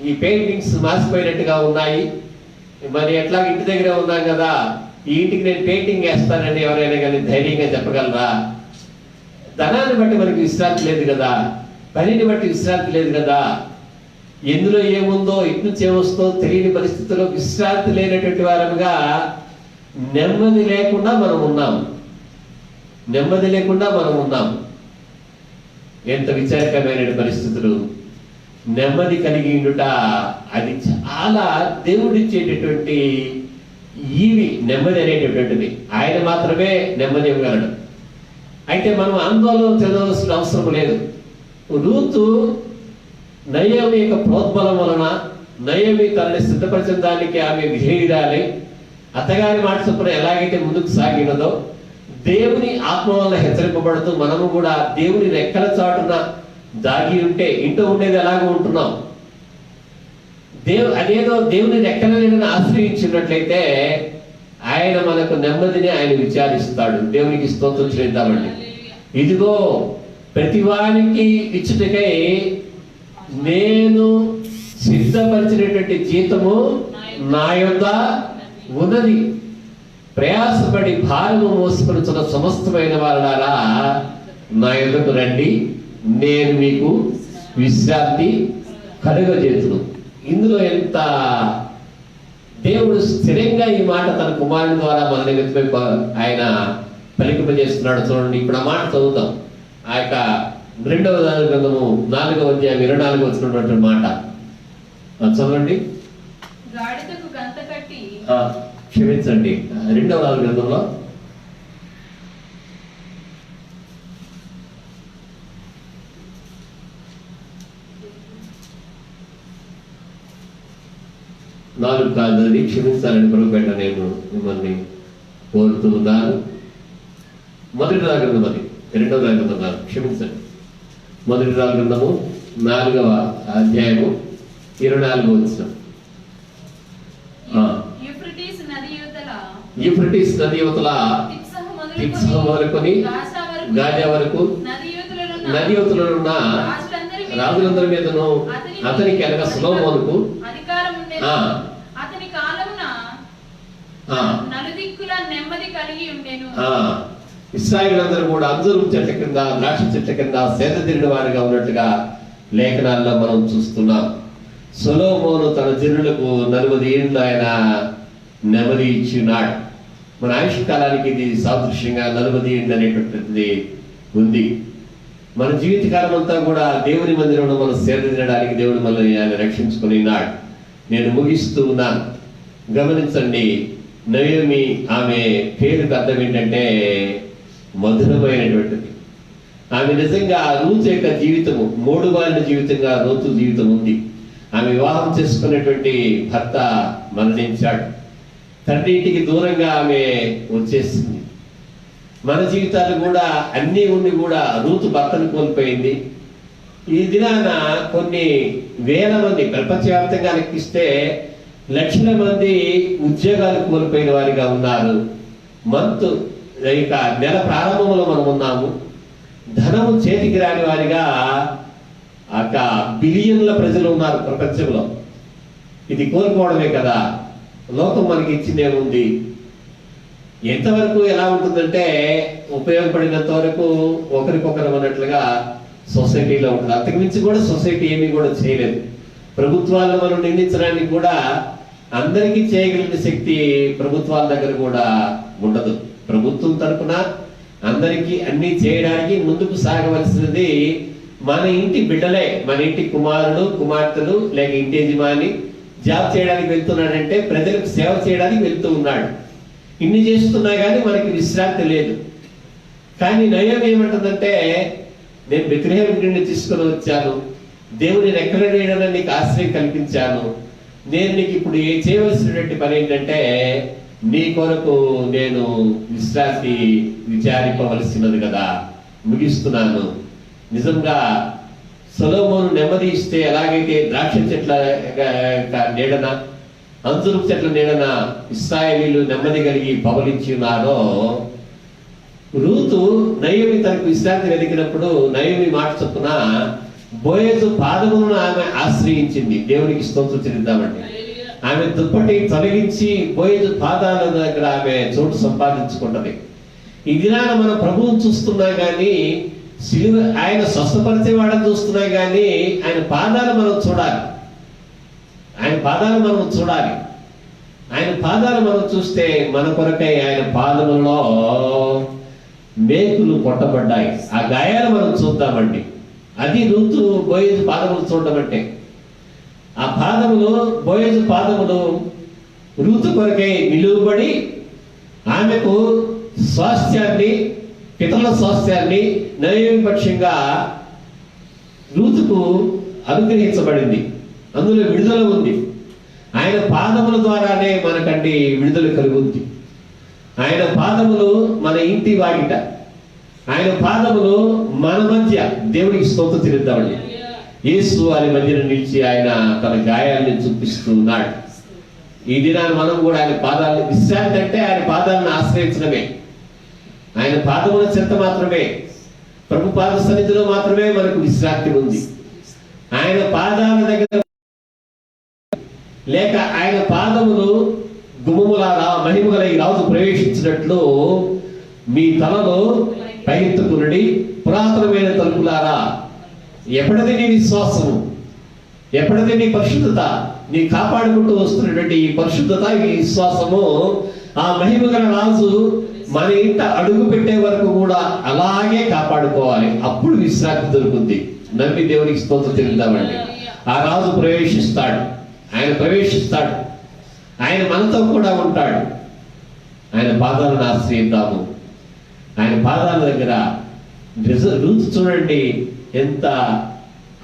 ఈ పెయింటింగ్స్ మాసిపోయినట్టుగా ఉన్నాయి, మరి ఎట్లా ఇంటి దగ్గర ఉన్నాం కదా, ఈ ఇంటికి నేను పెయింటింగ్ వేస్తానని ఎవరైనా కానీ ధైర్యంగా చెప్పగలరా? ధనాన్ని బట్టి మనకి విశ్రాంతి లేదు కదా, పనిని బట్టి విశ్రాంతి లేదు కదా, ఎందులో ఏముందో ఇటు నుంచి ఏమొస్తో తెలియని పరిస్థితుల్లో విశ్రాంతి లేనటువంటి వారముగా నెమ్మది లేకుండా మనం ఉన్నాం. ఎంత విచారకరమైన పరిస్థితులు. నెమ్మది కలిగి ఉండుట అది చాలా దేవుడిచ్చేటటువంటి నెమ్మది అనేటటువంటిది. ఆయన మాత్రమే నెమ్మది ఇవ్వగలడు. అయితే మనం ఆందోళన చెందవలసిన అవసరం లేదు. రూతు నయోమి యొక్క ప్రోద్బలం వలన, నయోమి తనని సిద్ధపరిచిన దానికి ఆమె విధేయురాలి, అత్తగారి మాట చొప్పున ఎలాగైతే ముందుకు సాగినదో, దేవుని ఆత్మ వల్ల హెచ్చరింపబడుతూ మనము కూడా దేవుని రెక్కల చాటున దాగి ఉంటే ఇంట్లో ఉండేది ఎలాగో ఉంటున్నాం. అదేదో దేవుని రెక్కల నీడను ఆశ్రయించినట్లయితే ఆయన మనకు నెమ్మదిని ఆయన విచారిస్తాడు. దేవునికి స్తోత్రం చేద్దామండి. ఇదిగో ప్రతివానికి ఇచ్చుటకై నేను సిద్ధపరిచినటువంటి జీతము నా యొద్ద ఉన్నది. ప్రయాసపడి భారము మోసుకొనుచున్న సమస్తమైన వారులారా నా యొద్దకు రండి, నేను మీకు విశ్రాంతి కలుగజేతును. ఇందులో ఎంత దేవుడు స్థిరంగా ఈ మాట తన కుమారుని ద్వారా మన నిమిత్తమై ఆయన పలికింపజేస్తున్నాడు. చూడండి, ఇప్పుడు ఆ మాట చదువుతాం. ఆ యొక్క 2వ గ్రంథము 4వ అధ్యాయం 24 వచ్చినటువంటి మాట చదవండి. గాడిదకు గంత కట్టి, క్షమించండి, 2వ గ్రంథంలో 4 కాదని క్షమించాలని పొరపాటు నేను మిమ్మల్ని కోరుతూ ఉన్నాను. మొదటి గ్రంథం అది, 2వ గ్రంథం కాదు, క్షమించండి. మొదటి గ్రంథము 4వ అధ్యాయము 24వ వచనం. యూఫ్రటీస్ నది యువతల తిప్సహు మొదలుకొని గాజా వరకు నది యువతలో ఉన్న రాజులందరి మీదను అతనికి అనగా సొలొమోనుకు అతని కాలమున నలుదిక్కుల నెమ్మది కలిగి ఉండెను. ఇశ్రాయేలులందరూ కూడా అంజూరపు చెట్ల కింద, ద్రాక్ష చెట్ల కింద సేద తిరిగిన వారిగా ఉన్నట్టుగా లేఖనాల్లో మనం చూస్తున్నాం. సొలొమోను తన జనులకు 40 ఏళ్ళు ఆయన నెమ్మది ఇచ్చినాడు. మన ఆయుష్ కాలానికి ఇది సాదృశ్యంగా 40 ఏళ్ళు అనేటువంటిది ఉంది. మన జీవితకాలం అంతా కూడా దేవుని మందిరంలో మనం సేద తినడానికి దేవుడు మనల్ని ఆయన రక్షించుకుని నాడు. నేను ముగిస్తూ ఉన్నాను. గమనించండి, నయోమి ఆమె పేరుకు అర్థం ఏంటంటే మధురమైనటువంటిది. ఆమె నిజంగా రూతు యొక్క జీవితము మోడుబారిన జీవితంగా రూతు జీవితం ఉంది. ఆమె వివాహం చేసుకున్నటువంటి భర్త మరణించాడు. తండ్రి ఇంటికి దూరంగా ఆమె వచ్చేసింది. మన జీవితాలు కూడా అన్నీ ఉండి కూడా రూతు భర్తను కోల్పోయింది. ఈ దినాన కొన్ని వేల మంది, ప్రపంచవ్యాప్తంగా లెక్కిస్తే లక్షల మంది ఉద్యోగాలు కోల్పోయిన వారిగా ఉన్నారు. ఇక నెల ప్రారంభంలో మనం ఉన్నాము. ధనము చేతికి రాని వారిగా బిలియన్ల ప్రజలు ఉన్నారు ప్రపంచంలో. ఇది కోల్పోవడమే కదా. లోకం మనకి ఇచ్చిందేముంది? ఎంతవరకు ఎలా ఉంటుందంటే ఉపయోగపడినంత వరకు ఒకరికొకరు అన్నట్లుగా సొసైటీలో ఉంటుంది. అంతకుమించి కూడా సొసైటీ ఏమీ కూడా చేయలేదు. ప్రభుత్వాలను మనం నిందించడానికి కూడా అందరికీ చేయగలిగిన శక్తి ప్రభుత్వాల దగ్గర కూడా ఉండదు. ప్రభుత్వం తరఫున అందరికీ అన్ని చేయడానికి ముందుకు సాగవలసినది మన ఇంటి బిడ్డలే, మన ఇంటి కుమారుడు కుమార్తెలు, లేక ఇంటి యజమాని జాబ్ చేయడానికి వెళ్తున్నాడంటే ప్రజలకు సేవ చేయడానికి వెళ్తూ ఉన్నాడు. ఇన్ని చేస్తున్నా కానీ మనకి విశ్రాంతి లేదు. కానీ నయోమి ఏమంటుందంటే, నేను బెత్లెహేము నుండి తీసుకొని వచ్చాను, దేవుని రెక్కల నీడన నీకు ఆశ్రయం కల్పించాను. నేను నీకు ఇప్పుడు చేయవలసినటువంటి పని ఏంటంటే, నీ కొరకు నేను విశ్రాంతి విచారింపవలసినది కదా. ముగిస్తున్నాను. నిజంగా సొలొమోను నెమ్మది ఇస్తే ఎలాగైతే ద్రాక్ష చెట్ల నీడన, అంజూరపు చెట్ల నీడన ఇశ్రాయేలీయులు నెమ్మది కలిగి పవలించి ఉన్నారో, రూతు నయోమి తనకు విశ్రాంతి వెతికినప్పుడు నయోమి మాట చొప్పున బోయజు పాదములను ఆమె ఆశ్రయించింది. దేవునికి స్తోత్రం చెల్లిద్దామండి. ఆమె దుప్పటి తొలగించి బోయజు పాదాల దగ్గర ఆమె చోటు సంపాదించుకుంటది. ఈ దినాన మనం ప్రభువుని చూస్తున్నా కానీ, సిలువ ఆయన స్వస్థపరిచేవాడని చూస్తున్నా కానీ, ఆయన పాదాలు మనం చూడాలి. ఆయన పాదాలు మనం చూడాలి. ఆయన పాదాలు మనం చూస్తే మన కొరకై ఆయన పాదములలో మేకులు కొట్టబడ్డాయి. ఆ గాయాలు మనం చూద్దామండి. అది రూతు బోయజు పాదములు చూడడం అంటే. ఆ పాదములు, బోయజు పాదములు రూతు కొరకై నిలువబడి ఆమెకు స్వాస్థ్యాన్ని, పితరుల స్వాస్థ్యాన్ని నయోమి పక్షంగా రూతుకు అనుగ్రహించబడింది. అందులో విడుదల ఉంది. ఆయన పాదముల ద్వారానే మనకండి విడుదల కలుగుతుంది. ఆయన పాదములు మన ఇంటి వాకిట, ఆయన పాదములు మన మధ్య. దేవునికి స్తోత్రం చెల్లిద్దామండి. యేసు వారి మధ్యన నిలిచి ఆయన తన గాయాలను చూపిస్తూ ఉన్నాడు. ఈ దినాన్ని మనం కూడా ఆయన పాదాలను, విశ్రాంతి అంటే ఆయన పాదాలను ఆశ్రయించడమే, ఆయన పాదముల చెంత మాత్రమే, ప్రభు పాద సన్నిధిలో మాత్రమే మనకు విశ్రాంతి ఉంది. ఆయన పాదాల దగ్గర లేక ఆయన పాదములు గుమ్మములారా మహిమగల ఈ రాజు ప్రవేశించినట్లు మీ తలలో పైకెత్తుకునడి పురాతనమైన తలుపులారా. ఎప్పటిది నీ విశ్వాసము, ఎప్పటిది నీ పరిశుద్ధత, నీ కాపాడుకుంటూ వస్తున్నటువంటి ఈ పరిశుద్ధత, ఈ విశ్వాసము ఆ మహిమగల రాజు మన ఇంట అడుగు పెట్టే వరకు కూడా అలాగే కాపాడుకోవాలి. అప్పుడు విశ్రాంతి దొరుకుతుంది. నమ్మి దేవునికి స్తోత్రం చెల్లిద్దామండి. ఆ రాజు ప్రవేశిస్తాడు, ఆయన ప్రవేశిస్తాడు, ఆయన మనతో కూడా ఉంటాడు. ఆయన పాదాలను ఆశ్రయిద్దాము. ఆయన పాదాల దగ్గర రూతు చూడండి, ఎంత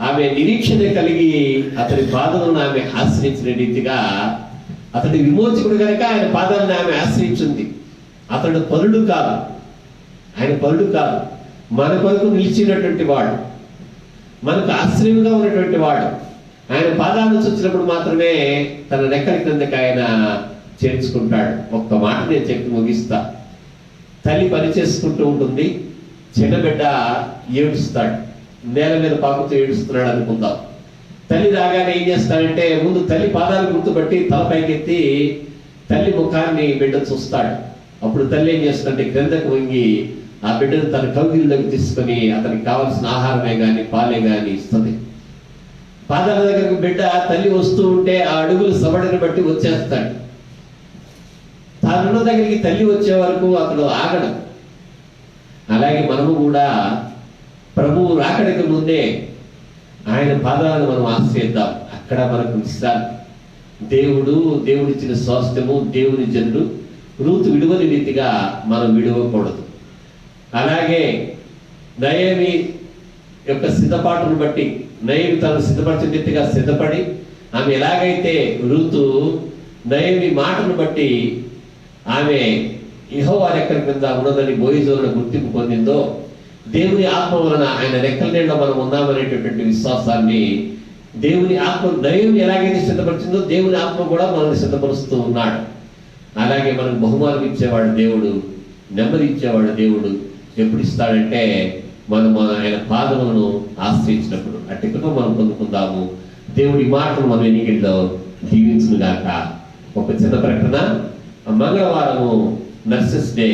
ఆమె నిరీక్షణ కలిగి అతని పాదములను ఆమె ఆశ్రయించిన రీతిగా, అతడి విమోచకుడు కనుక ఆయన పాదాలను ఆమె ఆశ్రయించింది. అతడు పరుడు కాదు, ఆయన పరుడు కాదు, మన కొరకు నిలిచినటువంటి వాడు, మనకు ఆశ్రయంగా ఉన్నటువంటి వాడు. ఆయన పాదాలను చూసినప్పుడు మాత్రమే తన రెక్కల కిందకి ఆయన చేర్చుకుంటాడు. ఒక్క మాట నేను చెప్పి ముగిస్తా. తల్లి పని చేసుకుంటూ ఉంటుంది, చిన్న బిడ్డ ఏడుస్తాడు, నేల మీద పాకుతూ ఏడుస్తున్నాడు అనుకుందాం. తల్లి రాగానే ఏం చేస్తాడంటే, ముందు తల్లి పాదాలు గుర్తుపట్టి తల పైకెత్తి తల్లి ముఖాన్ని బిడ్డ చూస్తాడు. అప్పుడు తల్లి ఏం చేస్తుందంటే క్రిందకు వంగి ఆ బిడ్డను తన కౌగిలిలోకి తీసుకొని అతనికి కావాల్సిన ఆహారమే కానీ పాలే కానీ ఇస్తుంది. పాదాల దగ్గరకు బిడ్డ తల్లి వస్తూ ఉంటే ఆ అడుగులు సవడిని బట్టి వచ్చేస్తాడు. తానున్న దగ్గరికి తల్లి వచ్చే వరకు అతడు ఆగడు. అలాగే మనము కూడా ప్రభువు రాకడికి ముందే ఆయన పాదాలను మనం ఆశ్రయిద్దాం. అక్కడ మనకు విశ్రాంతి. దేవుడిచ్చిన స్వాస్థ్యము, దేవుని జనులు రూతు విడువని రీతిగా మనం విడవకూడదు. అలాగే నయోమి యొక్క సిద్ధపాటును బట్టి, నయోమి తను సిద్ధపరిచిన రీతిగా సిద్ధపడి, ఆమె ఎలాగైతే రూతు నయోమి మాటను బట్టి ఆమె యెహోవా రెక్కల కింద ఉన్నదని బోయజులను గుర్తింపు పొందిందో, దేవుని ఆత్మ వలన ఆయన రెక్కల నీళ్ళ మనం ఉన్నామనేటటువంటి విశ్వాసాన్ని దేవుని ఆత్మ నయోమి ఎలాగైతే సిద్ధపరిచిందో దేవుని ఆత్మ కూడా మనల్ని సిద్ధపరుస్తూ ఉన్నాడు. అలాగే మనకు బహుమానం ఇచ్చేవాడు దేవుడు, నెమ్మది ఇచ్చేవాడు దేవుడు. ఎప్పుడు ఇస్తాడంటే మనం ఆయన పాదములను ఆశ్రయించినప్పుడు. అట్టి కృప మనం పొందుకుందాము. దేవుడి మాటలు మనం ఎన్నికల్లో దీవించుగాక. ఒక చిన్న ప్రకటన. మంగళవారము నర్సెస్ డే,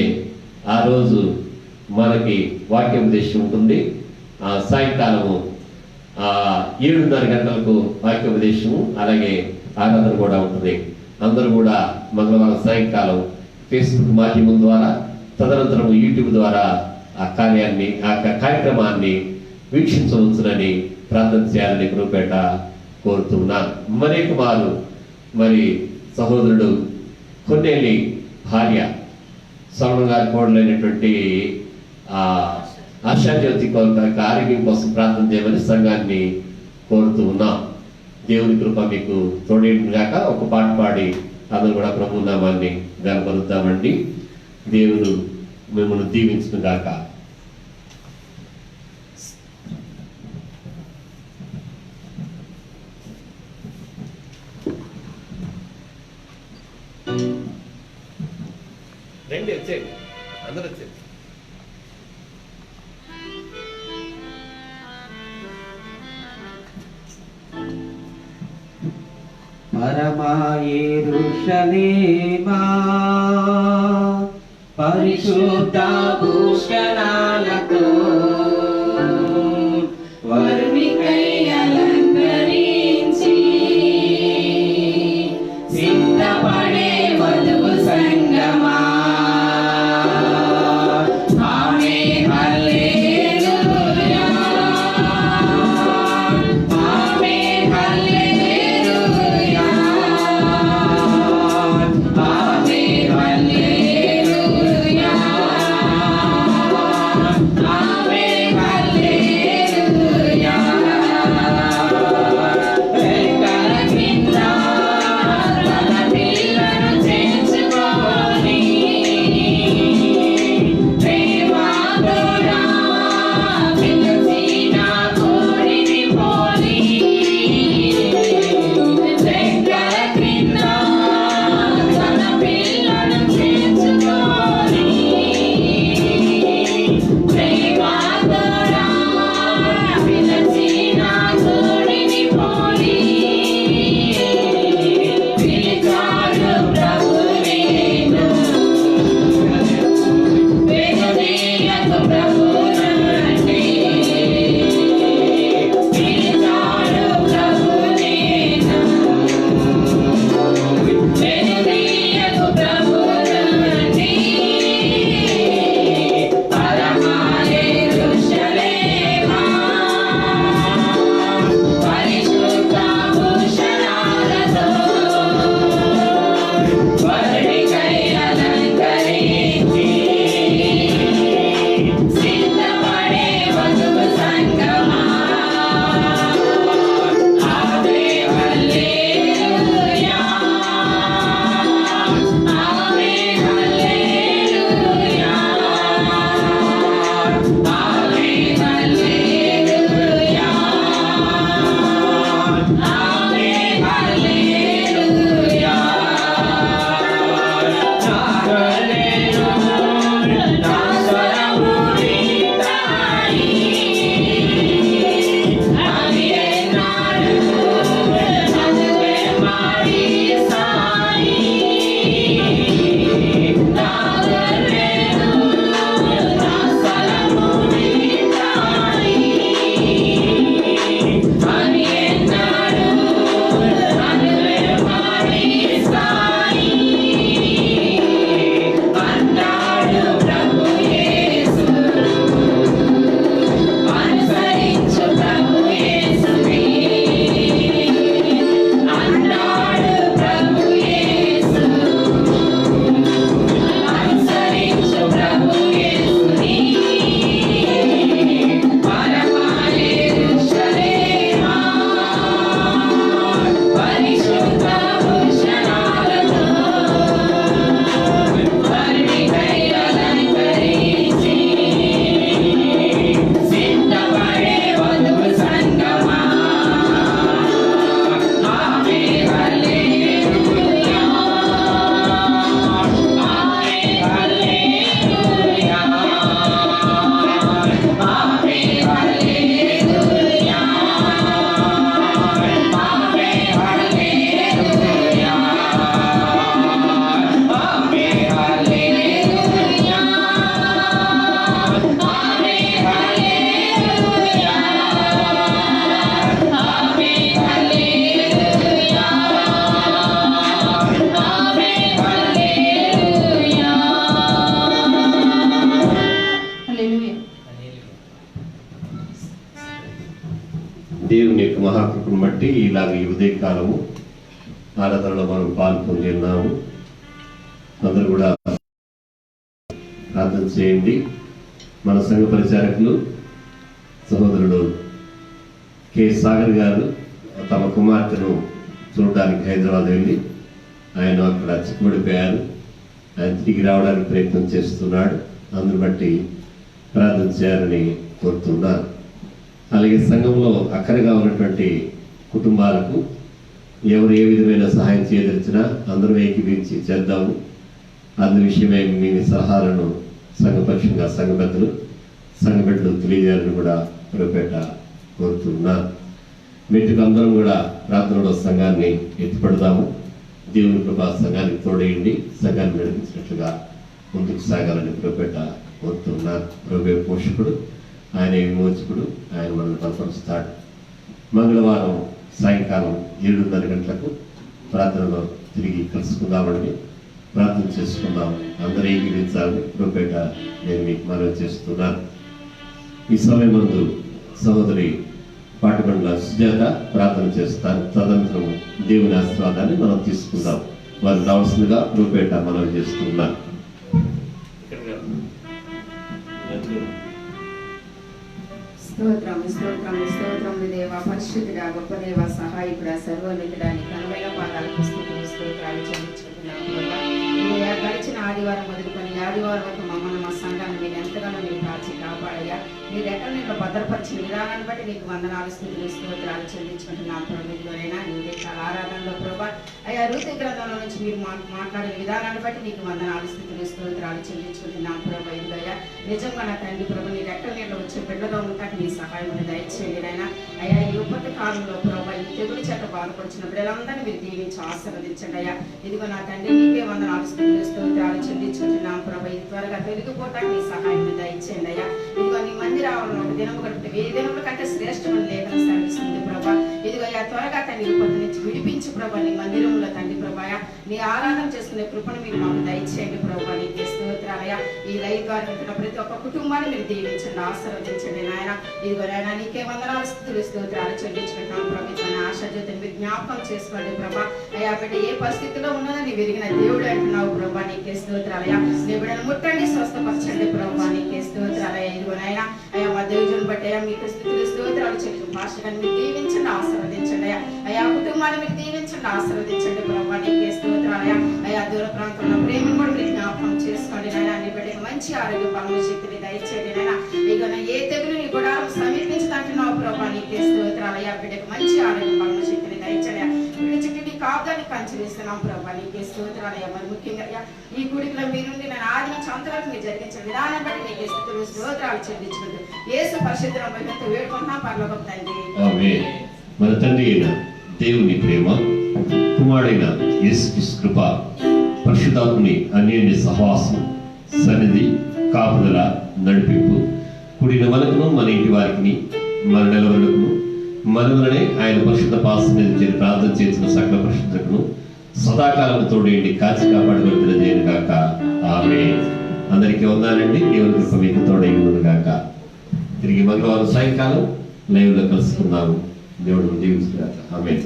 ఆ రోజు మనకి వాక్యోపదేశం ఉంటుంది. సాయంకాలము 7:30 గంటలకు వాక్యోపదేశము, అలాగే ఆరాధన కూడా ఉంటుంది. అందరూ కూడా మంగళవారం సాయంకాలం ఫేస్బుక్ మాధ్యమం ద్వారా, తదనంతరం యూట్యూబ్ ద్వారా ఆ కార్యక్రమాన్ని వీక్షించవచ్చునని ప్రార్థన చేయాలని కృపేట కోరుతున్నాను. మరేక మారు మరి సహోదరుడు కొన్నేలి భార్య శ్రవణ గారి కోడలైనటువంటి ఆశాజ్యోతి ఆరోగ్యం కోసం ప్రార్థన చేయమని సంఘాన్ని కోరుతూ ఉన్నాం. దేవుని కృప మీకు తోడేగాక. ఒక పాట పాడి అందరూ కూడా ప్రభు నామాన్ని గనపరుద్దామండి. దేవుడు మిమ్మల్ని దీవించును గాక. రండి, వచ్చేయండి, అందరూ వచ్చేయండి. పరమా యెరూషలేమా, పరిశుద్ధ భూషణాలతో వరునికై అలంకరించి సిద్ధపడే వధువు సంగమా, ఆమేన్ హల్లెలూయా, ఆమేన్ హల్లెలూయా, ఆమేన్ హల్లెలూయా, దేవుని యొక్క మహాకృపను బట్టి ఇలాగ ఈ ఉదయ కాలము ఆరాధనలో మనం పాల్పొంది ఉన్నాము. అందరూ కూడా ప్రార్థన చేయండి. మన సంఘ పరిచారకులు సహోదరుడు కె సాగర్ గారు తమ కుమార్తెను చూడడానికి హైదరాబాద్ వెళ్ళి ఆయన అక్కడ చిక్కుబడిపోయారు. ఆయన తిరిగి రావడానికి ప్రయత్నం చేస్తున్నాడు. అందుని బట్టి ప్రార్థన చేయాలని కోరుతున్నారు. అలాగే సంఘంలో అక్కరగా ఉన్నటువంటి కుటుంబాలకు ఎవరు ఏ విధమైన సహాయం చేయదలిచినా అందరూ ఏకీభించి చేద్దాము. అందు విషయమే మీ సలహాలను సంఘపక్షంగా సంఘ బిడ్డలు తెలియజేయాలని కూడా ప్రభుపేట కోరుతున్నారు. వీటికి అందరం కూడా ప్రార్థనలో సంఘాన్ని ఎత్తిపడదాము. దేవుని కృపా సంఘానికి తోడేయండి, సంఘాన్ని నడిపించినట్లుగా ముందుకు సాగాలని ప్రభుపేట కోరుతున్నారు. ప్రభు పోషకుడు, ఆయన విమోచకుడు, ఆయన మనల్ని బలపరుస్తాడు. మంగళవారం సాయంకాలం 7:30 గంటలకు ప్రార్థనలో తిరిగి కలుసుకుందామని ప్రార్థన చేసుకుందాం. అందరూ ఏకీవించాలని ప్రభుపేట నేను మీకు మనవి చేస్తున్నాను. ఈ సమయం ముందు సహోదరి పాటిబండ్ల సుజాత ప్రార్థన చేస్తారు. తదనంతరం దేవుని ఆశీర్వాదాన్ని మనం తీసుకుందాం. వారు రావాల్సిందిగా ప్రభుపేట మనవి చేస్తున్నాను. స్తోత్రము దేవ, పరిశుద్ధుడా, గొప్ప దేవ, సహాయకుడా, సర్వోన్నతుడా, నీ ఘనమైన పాదాలకు స్తుతులు స్తోత్రాలు చెల్లించుకుంటున్నాము ప్రభా. ఇదిగో గడిచిన ఆదివారం మొదలుకొని ఆదివారం వరకు మమ్మల్ని మా సంఘాన్ని మీరు ఎంతగానో మీరు కాచి కాపాడయ్యా. మీరు ఎక్కడ నీకు భద్రపరిచిన విధానాన్ని బట్టి నీకు వందనాలు స్తుతులు స్తోత్రాలు చెల్లించుకుంటున్నాం ప్రభు. ఇదిగోనైనా నీ కాల ఆరాధనలో ప్రభా అయ్యా ఋతు గ్రంథంలో నుంచి మీరు మాట్లాడిన విధానాన్ని బట్టి నీకు వందనాలు స్తుతులు స్తోత్రాలు చెల్లించుకుంటున్నాం ప్రభు. ఇదిగోయ్యా నిజంగా నా తండ్రి ప్రభు, మీరు ఎక్కడ నీళ్ళు వచ్చే బిడ్డగా ఉంటాక నీ సహాయం దయచేయండి నాయన. అయ్యా ఈ ఉపతి కాలంలో ప్రభా ఈ తెగులు చేత బాధపడుచిన బిడ్డలందరినీ మీరు దీవించి ఆశీర్వదించండి అయ్యా. ఇదిగో నా తండ్రి నీకే వందనాలు స్తోత్రాలు చెల్లించుకుంటున్నాం ప్రభా. ఇది త్వరగా తొలగిపోవటానికి నీ సహాయం దయచేయండి అయ్యా. ఇదిగో నీ మందిరాలను ఒక దినము గడిపితే 1000 దినముల కంటే శ్రేష్టమైన లేఖనం సాగిస్తుంది ప్రభా. ఇదిగో అయ్యా త్వరగా తండ్రి ఉపతి నుంచి విడిపించి ప్రభా నీ మందిరంలో తండ్రి ప్రభా నీ ఆరాధన చేసుకునే కృపను మీరు మాకు దయచేయండి ప్రభా. నీకే స్తోత్రాలయ్యా. ఈ లైవ్ ద్వారా ఉంటున్న ప్రతి ఒక్క కుటుంబాన్ని మీరు దీవించండి, ఆశీర్వదించండి నాయన. ఇదిగో నాయన నీకే వందనాలు స్తోత్రాలు చెల్లించుకుంటున్నాం ప్రభు. ఆశాజ్యోతిని మీరు జ్ఞాపకం చేసుకోండి ప్రభా. అయ్యా బిడ్డ ఏ పరిస్థితిలో ఉన్నదో నీ విరిగిన దేవుడు అంటున్నావు ప్రభా. నీకే స్తోత్రాలయ్యా. నీ బిడ్డను ముట్టండి, స్వస్థపరచండి ప్రభా. నీకే స్తోత్రాలయ్యా. ఇదిగో నాయన అయ్యా మా దేవుని బట్టి అయ్యా మీకు స్తోత్రాలు చెల్లించు భాషగాన్ని మీరు దీవించండి, ఆశీర్వదించండి అయ్యా. అయ్యా కుటుంబాన్ని మీరు దీవించండి, ఆశీర్వదించండి ప్రభా. నీకే స్తోత్రాలయ్యా. అయ్యా దూర ప్రాంతంలో ప్రేమను కూడా మీరు జ్ఞాపకం చేసుకోండి నాయన. నీ బిడ్డకి మంచి ఆరోగ్య బలము శక్తిని దయచేయండి నాయన. ఇక ఏ తెగులు నీ గుడారం సమీపించదంటున్నావు ప్రభా. నీకే స్తోత్రాలయ్యా. బిడ్డకు మంచి ఆరోగ్య బలము శక్తిని దయచేయండి. బిడ్డ చుట్టూ నీ కాపుదాన్ని కంచెవేస్తున్నాం ప్రభా. నీకే స్తోత్రాలయ్యా. మరి ముఖ్యంగా ఈ గుడిలో మీరుండి నేను ఆది నుంచి అంతవరకు మీరు జరిగించిన విధానం బట్టి నీకే స్తోత్రాలు చెల్లించుకుంటూ యేసు పరిశుద్ధ నామములో వేడుకుంటున్నాం పరలోకపు తండ్రి. ఆమేన్. మన తండ్రి అయిన దేవుని ప్రేమ, కుమారుడైన యేసుక్రీస్తు కృప, పరిశుద్ధాత్ముని అన్యోన్య సహవాసం, సన్నిధి, కాపుదల, నడిపింపు కూడిన మనకును మన ఇంటి వారికి మన నెలవరులకును మన వలనే ఆయన పరిశుద్ధ పాసం మీద చేరి ప్రార్థన చేసిన సకల పరిశుద్ధకును సదాకాలం తోడేయండి, కాచి కాపాడబడుతున్న దేవుని గాక. ఆమేన్. అందరికీ వందాలండి. దేవుని కృప మీకు తోడైందును గాక. తిరిగి మంగళవారం సాయంకాలం లైవ్ లో కలుసుకుందాము. దేవుడు దీవించుగాక. ఆమేన్.